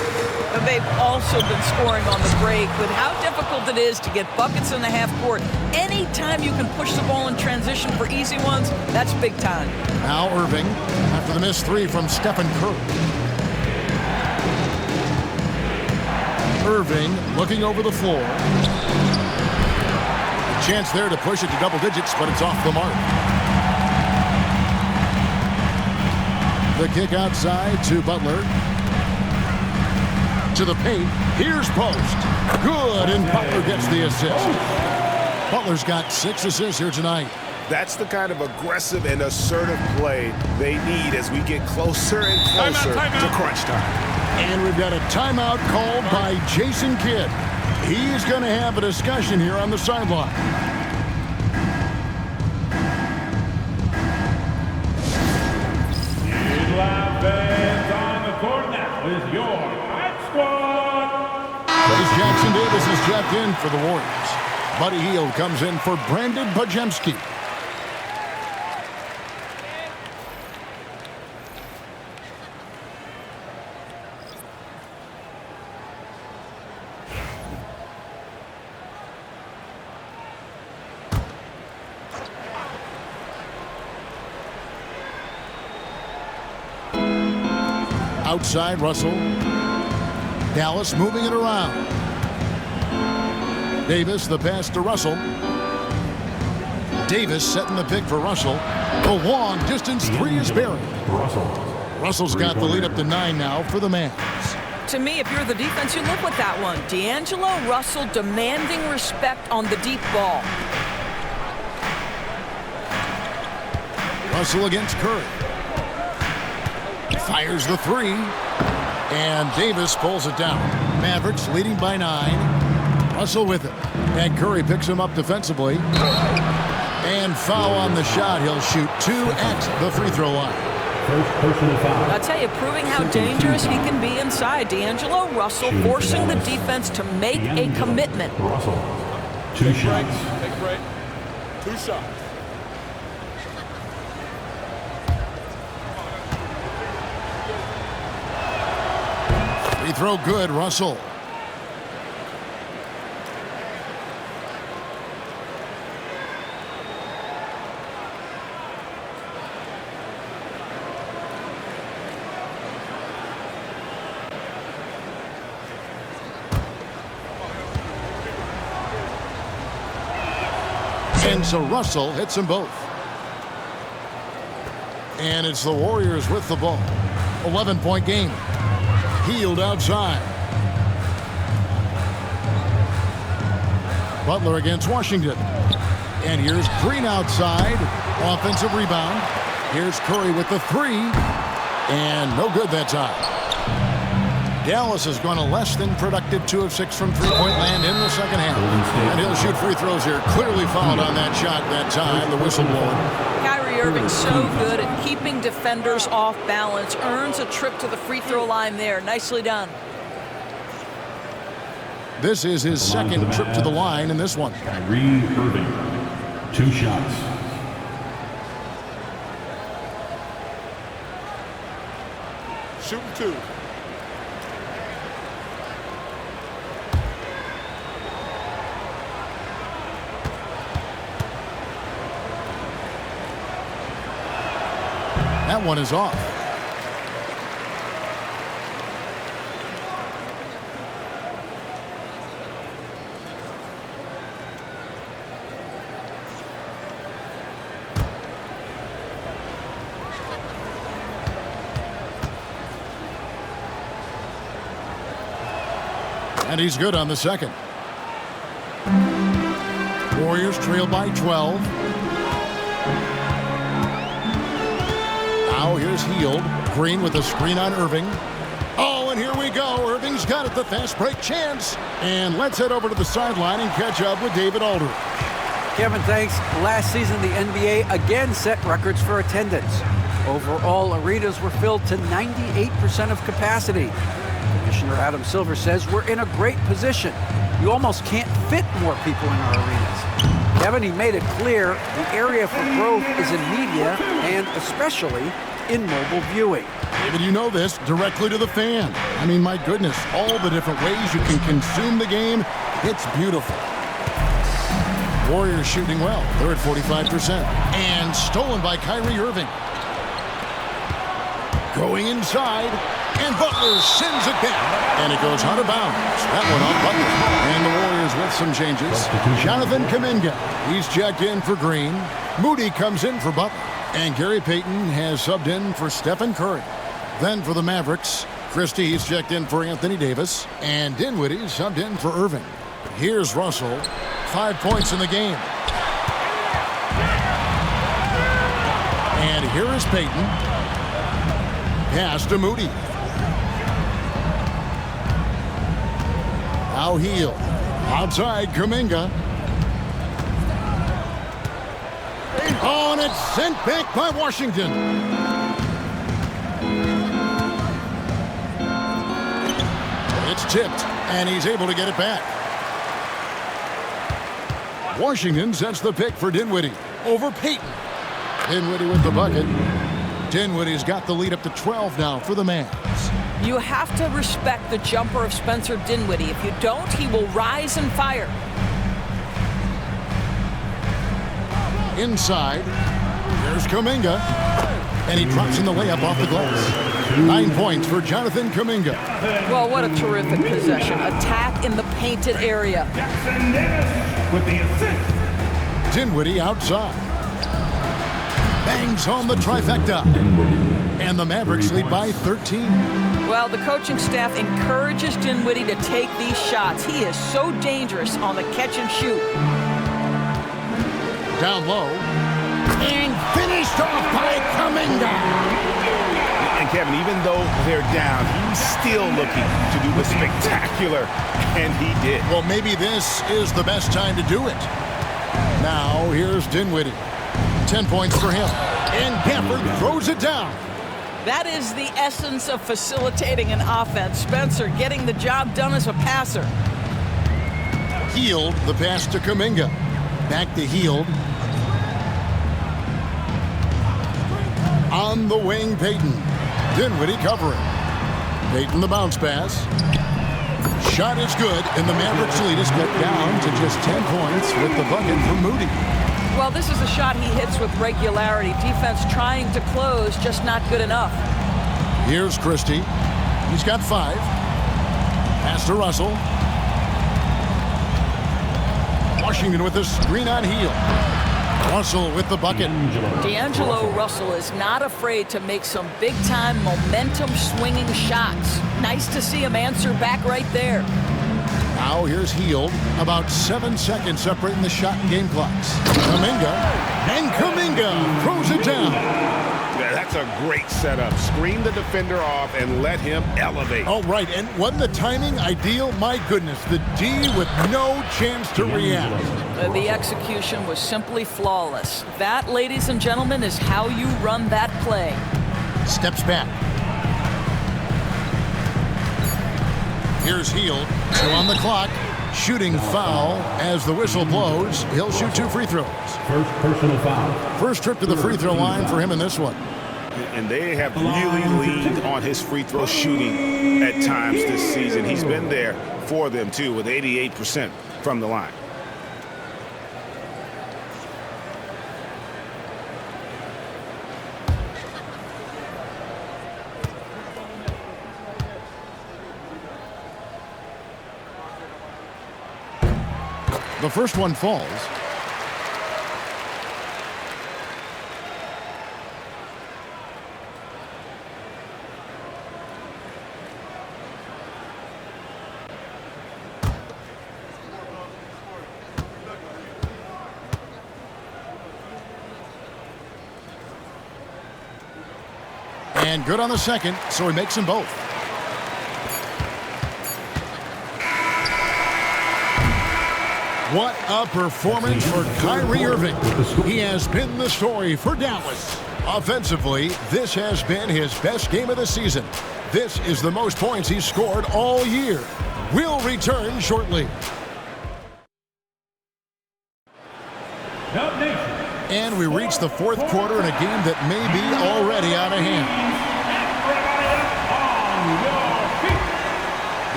But they've also been scoring on the break with how difficult it is to get buckets in the half court. Anytime you can push the ball in transition for easy ones, that's big time. Now Irving after the missed 3 from Stephen Curry. Irving looking over the floor. A chance there to push it to double digits, but it's off the mark. The kick outside to Butler. To the paint. Here's Post. Good, and Butler gets the assist. Butler's got 6 assists here tonight. That's the kind of aggressive and assertive play they need as we get closer and closer to crunch time. And we've got a timeout called by Jason Kidd. He's going to have a discussion here on the sideline. Fans on the court now is your Hype Squad. As Jackson Davis is checked in for the Warriors. Buddy Hield comes in for Brandon Pajemski. Outside Russell. Dallas moving it around. Davis, the pass to Russell. Davis setting the pick for Russell. The long distance 3 is buried. Russell's got the lead up to 9 now for the Mavs. To me, if you're the defense, you live with that one. D'Angelo Russell demanding respect on the deep ball. Russell against Curry. Fires the 3. And Davis pulls it down. Mavericks leading by 9. Russell with it. And Curry picks him up defensively. And foul on the shot. He'll shoot 2 at the free throw line. First personal foul. I'll tell you, proving how dangerous he can be inside. D'Angelo Russell forcing the defense to make a commitment. Russell. 2 shots. Take a break. 2 shots. Free throw good, Russell. And so Russell hits them both. And it's the Warriors with the ball. 11-point game. Hield outside. Butler against Washington. And here's Green outside. Offensive rebound. Here's Curry with the three. And no good that time. Dallas has gone a less than productive 2 of 6 from three-point land in the second half. And he'll shoot free throws here. Clearly fouled on that shot that time. The whistle blowing. Kyrie Irving so good at keeping defenders off balance. Earns a trip to the free throw line there. Nicely done. This is his second trip to the line in this one. Kyrie Irving, 2 shots. Shooting 2. That one is off. And he's good on the second. Warriors trail by 12. Now here's Hield. Green with a screen on Irving. Oh, and here we go. Irving's got it, the fast break chance. And let's head over to the sideline and catch up with David Alder. Kevin, thanks. Last season, the NBA again set records for attendance. Overall, arenas were filled to 98% of capacity. Commissioner Adam Silver says we're in a great position. You almost can't fit more people in our arenas. Kevin, he made it clear the area for growth is in media and especially in mobile viewing. David, you know this, directly to the fan. I mean, my goodness, all the different ways you can consume the game. It's beautiful. Warriors shooting well. They're at 45%. And stolen by Kyrie Irving. Going inside. And Butler sends it back. And it goes out of bounds. That one on Butler. And the Warriors with some changes. Jonathan Kuminga. He's checked in for Green. Moody comes in for Butler. And Gary Payton has subbed in for Stephen Curry. Then for the Mavericks, Christie's checked in for Anthony Davis. And Dinwiddie subbed in for Irving. Here's Russell. 5 points in the game. And here is Payton. Pass to Moody. Now Hield. Outside Kuminga. Oh, and it's sent back by Washington. It's tipped, and he's able to get it back. Washington sets the pick for Dinwiddie over Payton. Dinwiddie with the bucket. Dinwiddie's got the lead up to 12 now for the Mavs. You have to respect the jumper of Spencer Dinwiddie. If you don't, he will rise and fire. Inside, there's Kuminga. And he drops in the layup off the glass. 9 points for Jonathan Kuminga. Well, what a terrific possession. Attack in the painted area. Jackson Davis with the assist. Dinwiddie outside. Bangs home the trifecta. And the Mavericks lead by 13. Well, the coaching staff encourages Dinwiddie to take these shots. He is so dangerous on the catch and shoot. Down low. And finished off by Kuminga. And Kevin, even though they're down, he's still looking to do the spectacular, and he did. Well, maybe this is the best time to do it. Now, here's Dinwiddie. 10 points for him. And Gafford throws it down. That is the essence of facilitating an offense. Spencer getting the job done as a passer. Hield the pass to Kuminga. Back to Hield. On the wing, Payton. Dinwiddie covering. Payton the bounce pass. Shot is good, and the Mavericks lead is cut down to just 10 points with the bucket from Moody. Well, this is a shot he hits with regularity. Defense trying to close, just not good enough. Here's Christie. He's got 5. Pass to Russell. Washington with a screen on Hield. Russell with the bucket. D'Angelo Russell is not afraid to make some big-time momentum-swinging shots. Nice to see him answer back right there. Now here's Hield. About 7 seconds separating the shot and game clocks. Kuminga throws it down. Yeah, that's a great setup. Screen the defender off and let him elevate. Oh, right. And wasn't the timing ideal? My goodness, the D with no chance to react. The execution was simply flawless. That, ladies and gentlemen, is how you run that play. Steps back. Here's Hield. 2 on the clock. Shooting foul as the whistle blows. He'll shoot 2 free throws. First personal foul. First trip to the free throw line for him in this one. And they have really leaned on his free throw shooting at times this season. He's been there for them, too, with 88% from the line. The first one falls. And good on the second, so he makes them both. What a performance for Kyrie Irving. He has been the story for Dallas. Offensively, this has been his best game of the season. This is the most points he's scored all year. We'll return shortly. And we reach the fourth quarter in a game that may be already out of hand.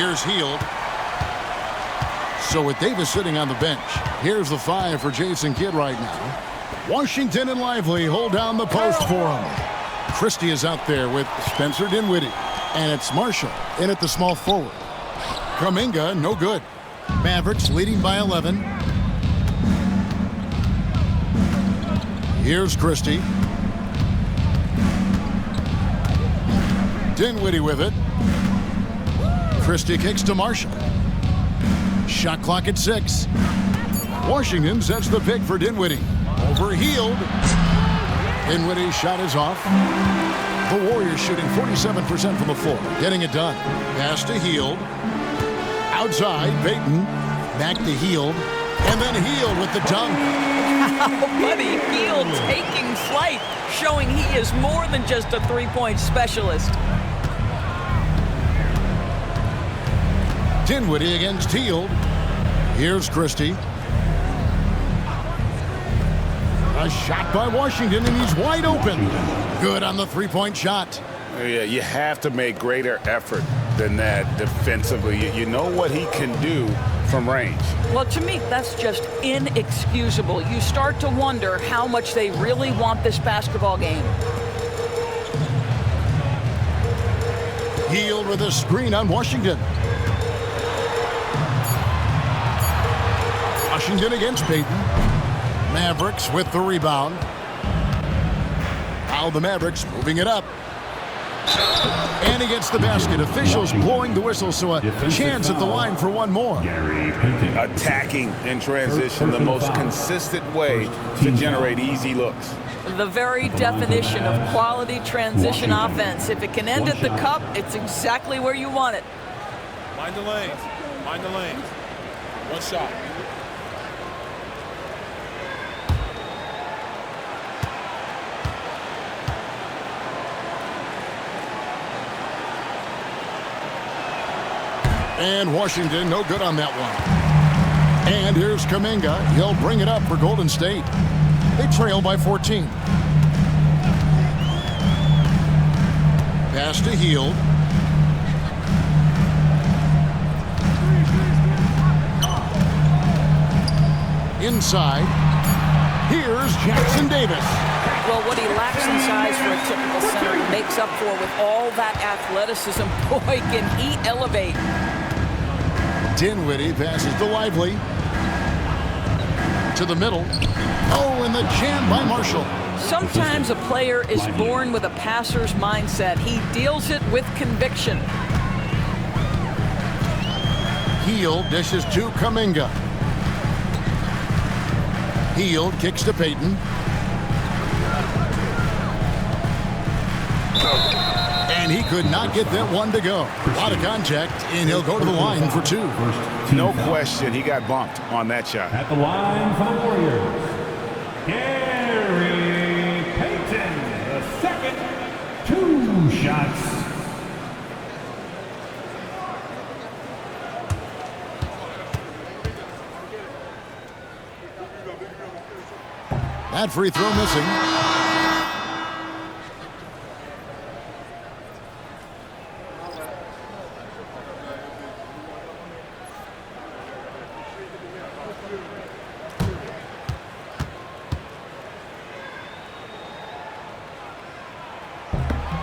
Here's Hield. So with Davis sitting on the bench, here's the 5 for Jason Kidd right now. Washington and Lively hold down the post for him. Christie is out there with Spencer Dinwiddie. And it's Marshall in at the small forward. Kuminga, no good. Mavericks leading by 11. Here's Christie. Dinwiddie with it. Christie kicks to Marshall. Shot clock at 6. Washington sets the pick for Dinwiddie. Over Hield. Dinwiddie's shot is off. The Warriors shooting 47% from the floor. Getting it done. Pass to Hield. Outside, Payton. Back to Hield. And then Hield with the dunk. Oh, buddy, Hield taking flight, showing he is more than just a three-point specialist. Dinwiddie against Hield. Here's Christie. A shot by Washington, and he's wide open. Good on the three-point shot. Yeah, you have to make greater effort than that defensively. You know what he can do from range. Well, to me, that's just inexcusable. You start to wonder how much they really want this basketball game. Hield with a screen on Washington. Washington against Payton. Mavericks with the rebound. Now the Mavericks moving it up. And against the basket. Officials blowing the whistle, so a chance at the line for one more. Attacking in transition, the most consistent way to generate easy looks. The very definition of quality transition offense. If it can end at the cup, it's exactly where you want it. Mind the lanes. Mind the lanes. One shot. And Washington, no good on that one. And here's Kuminga. He'll bring it up for Golden State. They trail by 14. Pass to Hield. Inside. Here's Jackson Davis. Well, what he lacks in size for a typical center, he makes up for with all that athleticism. Boy, can he elevate. Dinwiddie passes to Lively. To the middle. Oh, and the jam by Marshall. Sometimes a player is born with a passer's mindset. He deals it with conviction. Hield dishes to Kuminga. Hield kicks to Payton. And he could not get that one to go. A lot of contact, and he'll go to the line for 2. No question, he got bumped on that shot. At the line for the Warriors, Gary Payton, the second, 2 shots. That free throw missing.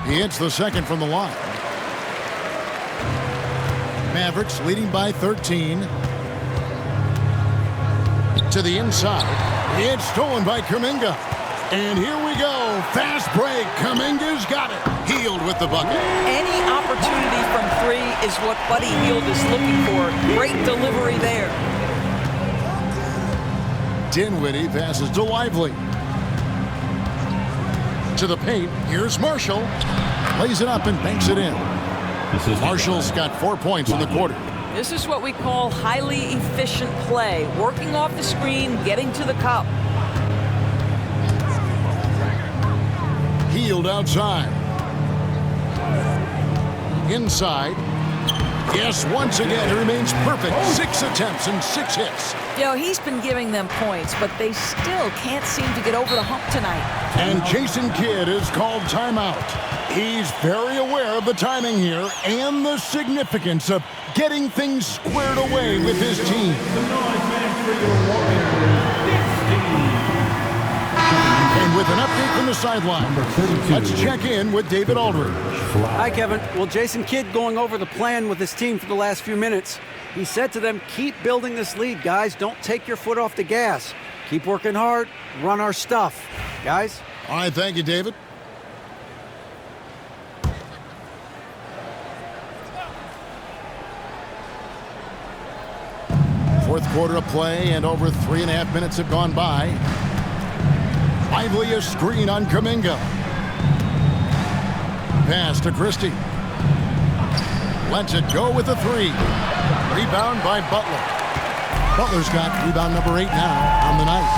He hits the second from the line. Mavericks leading by 13. To the inside. It's stolen by Kuminga. And here we go. Fast break. Kuminga's got it. Hield with the bucket. Any opportunity from 3 is what Buddy Hield is looking for. Great delivery there. Dinwiddie passes to Lively. To the paint. Here's Marshall. Lays it up and banks it in. Marshall's got 4 points in the quarter. This is what we call highly efficient play. Working off the screen, getting to the cup. Hield outside. Inside. Yes, once again, it remains perfect. 6 attempts and 6 hits. You know, he's been giving them points, but they still can't seem to get over the hump tonight. And Jason Kidd is called timeout. He's very aware of the timing here and the significance of getting things squared away with his team. And with an update from the sideline, let's check in with David Aldridge. Hi, Kevin. Well, Jason Kidd going over the plan with his team for the last few minutes. He said to them, keep building this lead, guys. Don't take your foot off the gas. Keep working hard. Run our stuff. Guys? All right, thank you, David. Fourth quarter of play, and over 3.5 minutes have gone by. Lively a screen on Kuminga. Pass to Christie. Lets it go with a 3. Rebound by Butler. Butler's got rebound number 8 now on the night.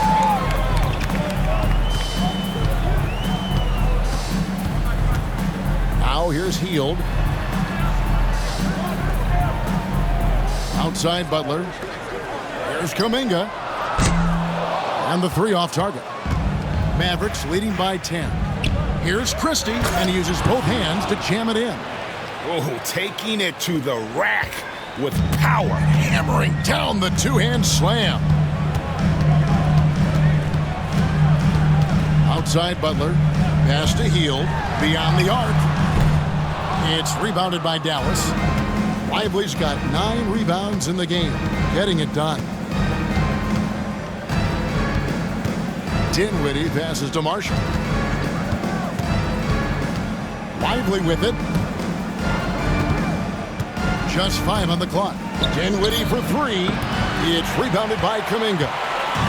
Now here's Hield. Outside Butler. Here's Kuminga. And the 3 off target. Mavericks leading by 10. Here's Christie, and he uses both hands to jam it in. Oh, taking it to the rack with power. Hammering down the 2-hand slam. Outside Butler. Pass to Hield. Beyond the arc. It's rebounded by Dallas. Lively's got 9 rebounds in the game. Getting it done. Dinwiddie passes to Marshall. Lively with it. Just 5 on the clock. Dinwiddie for 3. It's rebounded by Kuminga.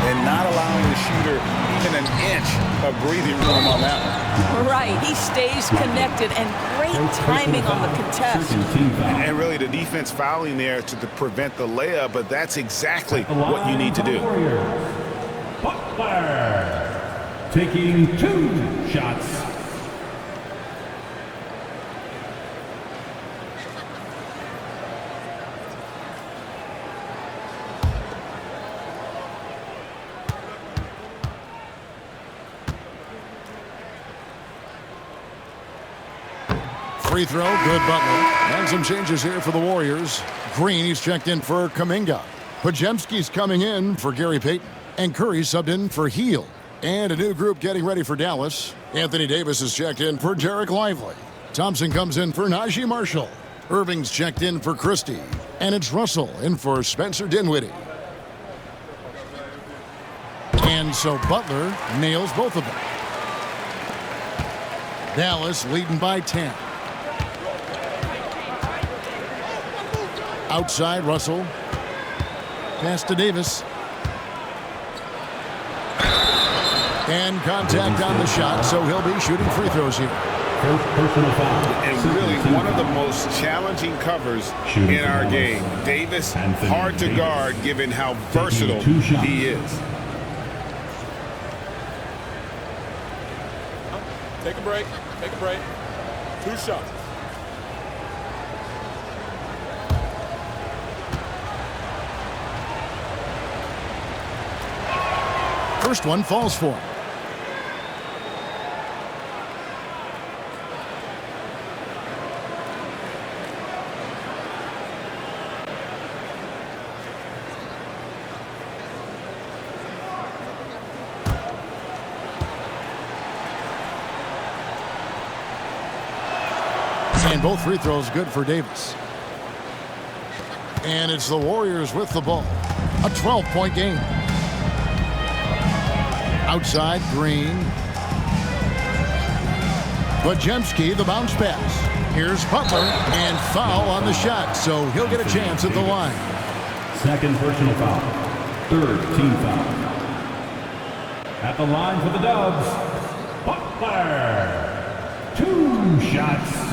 And not allowing the shooter even an inch of breathing room on that one. Right, he stays connected, and great timing on the contest. And really the defense fouling there to prevent the layup, but that's exactly what you need to do. Butler taking 2 shots. Free throw, good Butler. And some changes here for the Warriors. Green, he's checked in for Kuminga. Podziemski's coming in for Gary Payton. And Curry subbed in for Hield. And a new group getting ready for Dallas. Anthony Davis is checked in for Derek Lively. Thompson comes in for Najee Marshall. Irving's checked in for Christie. And it's Russell in for Spencer Dinwiddie. And so Butler nails both of them. Dallas leading by 10. Outside, Russell. Pass to Davis. And contact on the shot, so he'll be shooting free throws here. First personal foul. And really one of the most challenging covers in our game. Davis, hard to guard given how versatile he is. Take a break. Take a break. 2 shots. First one falls for him. And both free throws good for Davis. And it's the Warriors with the ball. A 12-point game. Outside, Green. Bajemski, the bounce pass. Here's Butler, and foul on the shot, so he'll get a chance at the line. Second personal foul. Third team foul. At the line for the Dubs, Butler. 2 shots.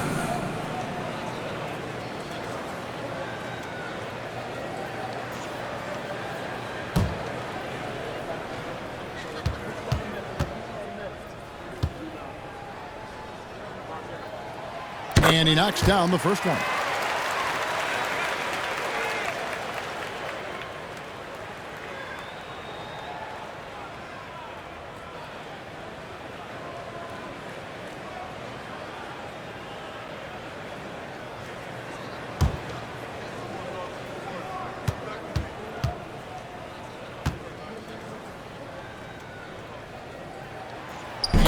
And he knocks down the first one.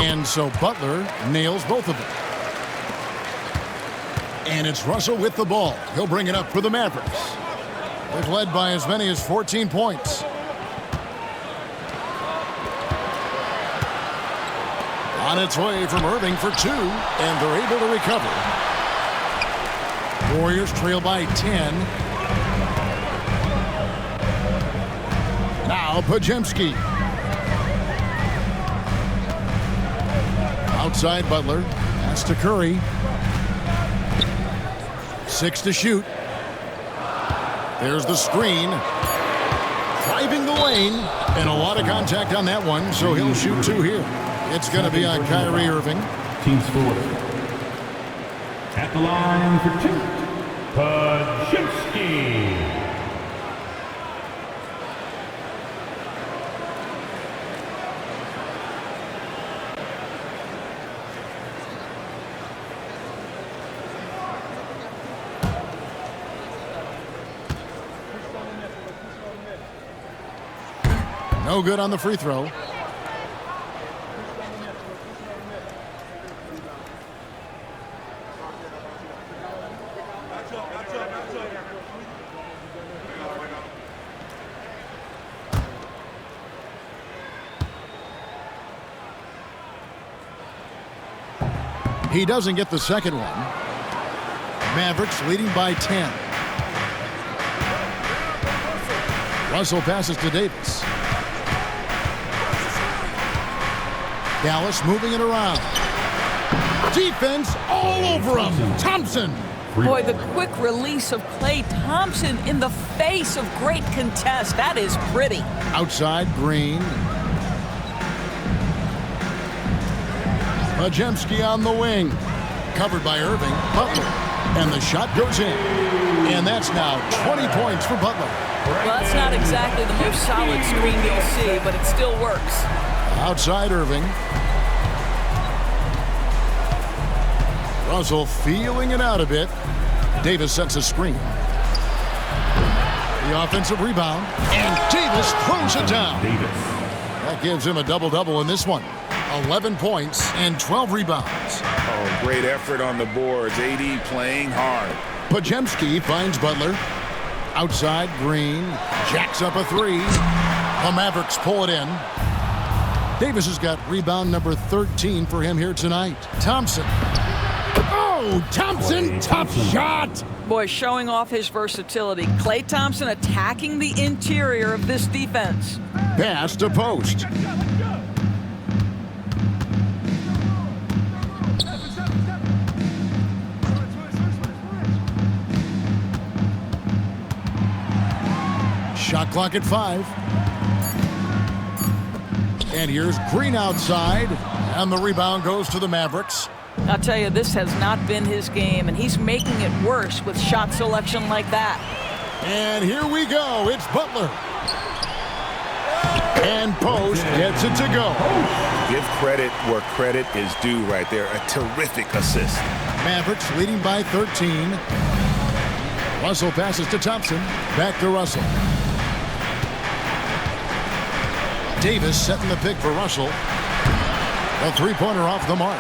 And so Butler nails both of them. And it's Russell with the ball. He'll bring it up for the Mavericks. They've led by as many as 14 points. On its way from Irving for 2, and they're able to recover. Warriors trail by 10. Now Bajemski. Outside Butler. Pass to Curry. 6 to shoot. There's the screen. Driving the lane. And a lot of contact on that one, so he'll shoot 2 here. It's going to be on Kyrie Irving. Team score. At the line for 2, Bajemski. No good on the free throw. He doesn't get the second one. Mavericks leading by 10. Russell passes to Davis. Dallas moving it around. Defense all over him. Thompson. Boy, the quick release of Klay Thompson in the face of great contest. That is pretty. Outside, Green. Bajemski on the wing. Covered by Irving. Butler. And the shot goes in. And that's now 20 points for Butler. Well, that's not exactly the most solid screen you'll see, but it still works. Outside Irving. Russell feeling it out a bit. Davis sets a screen. The offensive rebound. And Davis throws it down. That gives him a double-double in this one. 11 points and 12 rebounds. Oh, great effort on the boards. AD playing hard. Bajemski finds Butler. Outside, Green jacks up a 3. The Mavericks pull it in. Davis has got rebound number 13 for him here tonight. Thompson. Oh, Thompson, tough shot. Boy, showing off his versatility. Klay Thompson attacking the interior of this defense. Pass to post. Shot clock at 5. And here's Green outside. And the rebound goes to the Mavericks. I'll tell you, this has not been his game, and he's making it worse with shot selection like that. And here we go. It's Butler. And Post gets it to go. Give credit where credit is due right there. A terrific assist. Mavericks leading by 13. Russell passes to Thompson. Back to Russell. Davis setting the pick for Russell. A three-pointer off the mark.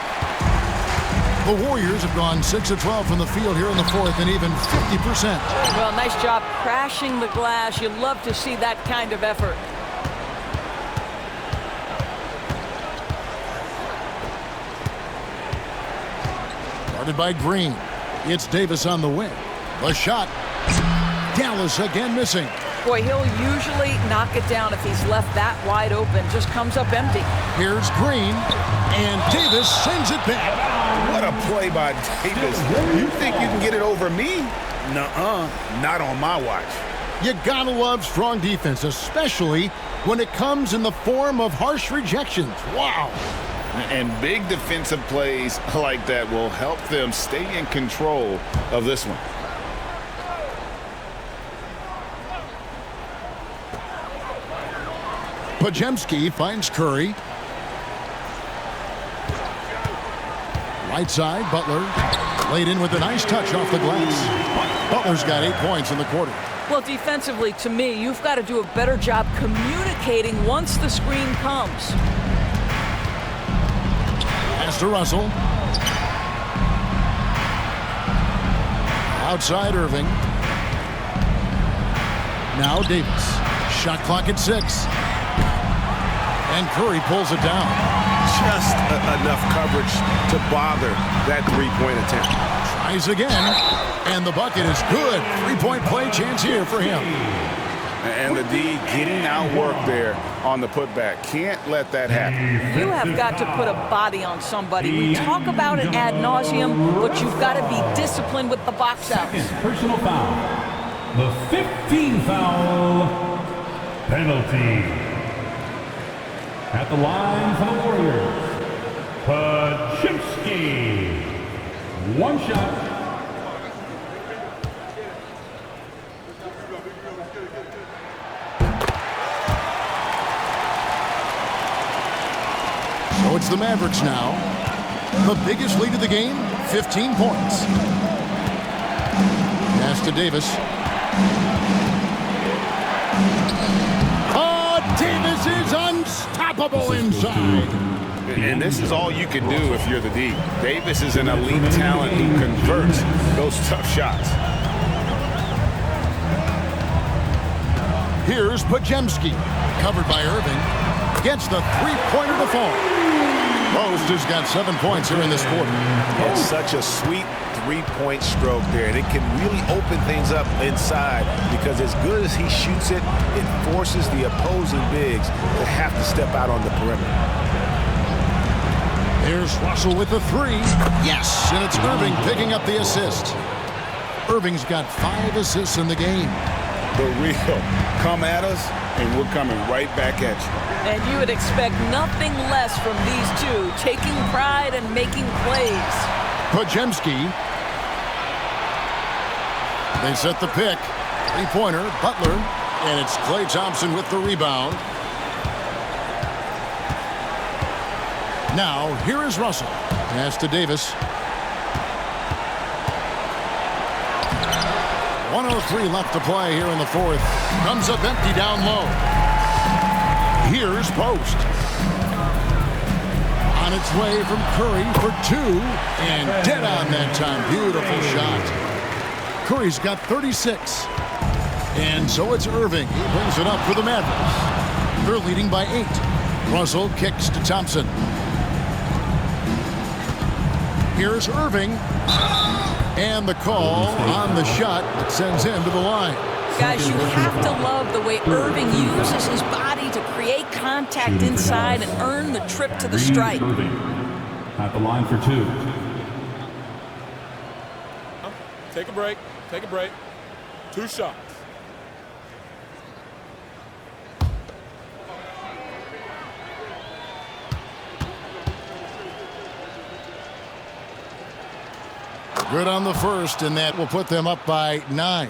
The Warriors have gone 6 of 12 from the field here in the fourth and even 50%. Well, nice job crashing the glass. You love to see that kind of effort. Guarded by Green. It's Davis on the wing. The shot. Dallas again missing. Boy, he'll usually knock it down if he's left that wide open. Just comes up empty. Here's Green. And Davis sends it back. What a play by Davis. You think you can get it over me? Nuh-uh. Not on my watch. You gotta love strong defense, especially when it comes in the form of harsh rejections. Wow. And big defensive plays like that will help them stay in control of this one. Pajemski finds Curry. Right side, Butler. Laid in with a nice touch off the glass. Butler's got 8 points in the quarter. Well, defensively, to me, you've got to do a better job communicating once the screen comes. Pass to Russell. Outside Irving. Now Davis. Shot clock at 6. And Curry pulls it down. Just enough coverage to bother that three-point attempt. Tries again. And the bucket is good. Three-point play chance here for him. And the D getting outworked there on the putback. Can't let that happen. You have got to put a body on somebody. We talk about it ad nauseum, but you've got to be disciplined with the box outs. Personal foul. The 15 foul penalty. At the line for the Warriors, Pajemski. One shot. So it's the Mavericks now. The biggest lead of the game, 15 points. Pass to Davis. Oh, Davis is unstoppable inside. And this is all you can do if you're the D. Davis is an elite talent who converts those tough shots. Here's Pajemski. Covered by Irving. Gets the three-pointer to fall. Post has got 7 points here in this quarter. It's such a sweet three-point stroke there, and it can really open things up inside because as good as he shoots it, it forces the opposing bigs to have to step out on the perimeter. Here's Russell with the three. Yes, and it's Irving picking up the assist. Irving's got 5 assists in the game. The real come at us, and we're coming right back at you. And you would expect nothing less from these two, taking pride and making plays. Pajemski. They set the pick. Three-pointer, Butler. And it's Klay Thompson with the rebound. Now, here is Russell. Pass to Davis. 1:03 left to play here in the fourth. Comes up empty down low. Here's Post. On its way from Curry for 2. And dead on that time. Beautiful shot. Curry's got 36. And so it's Irving. He brings it up for the Mavericks. They're leading by 8. Russell kicks to Thompson. Here's Irving. And the call on the shot that sends him to the line. Guys, you have to love the way Irving uses his body to create contact inside and earn the trip to the stripe. Irving at the line for 2. Take a break. Take a break. 2 shots. Good on the first, and that will put them up by 9.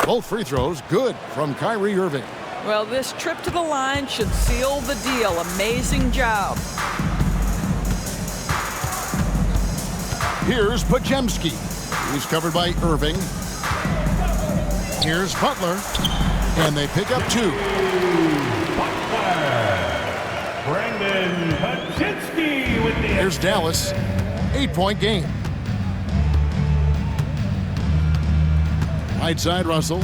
Both free throws good from Kyrie Irving. Well, this trip to the line should seal the deal. Amazing job. Here's Pajemski. He's covered by Irving. Here's Butler. And they pick up 2. Brendan Pajemski with the... Here's Dallas. 8-point game. Right side, Russell.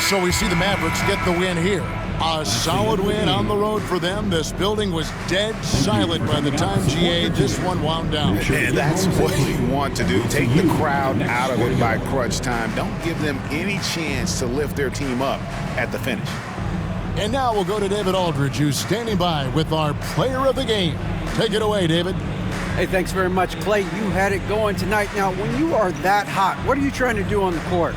So we see the Mavericks get the win here. A solid win on the road for them. This building was dead silent by the time GA this one wound down. And that's what you want to do. Take the crowd out of it by crunch time. Don't give them any chance to lift their team up at the finish. And now we'll go to David Aldridge, who's standing by with our player of the game. Take it away, David. Hey, thanks very much, Clay. You had it going tonight. Now, when you are that hot, what are you trying to do on the court?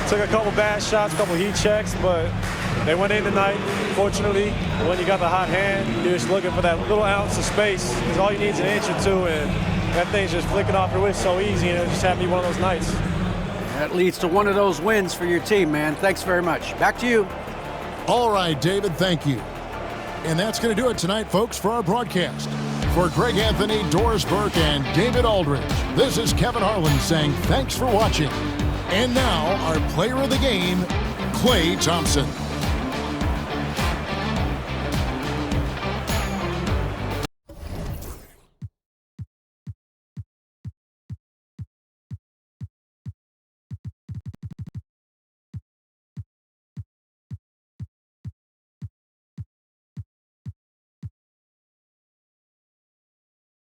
Took a couple bad shots, a couple heat checks, but they went in tonight, fortunately. When you got the hot hand, you're just looking for that little ounce of space, because all you need is an inch or 2, and that thing's just flicking off your wrist so easy, and it just happened to be one of those nights. That leads to one of those wins for your team, man. Thanks very much. Back to you. All right, David, thank you. And that's going to do it tonight, folks, for our broadcast. For Greg Anthony, Doris Burke, and David Aldridge, this is Kevin Harlan saying thanks for watching. And now, our player of the game, Klay Thompson.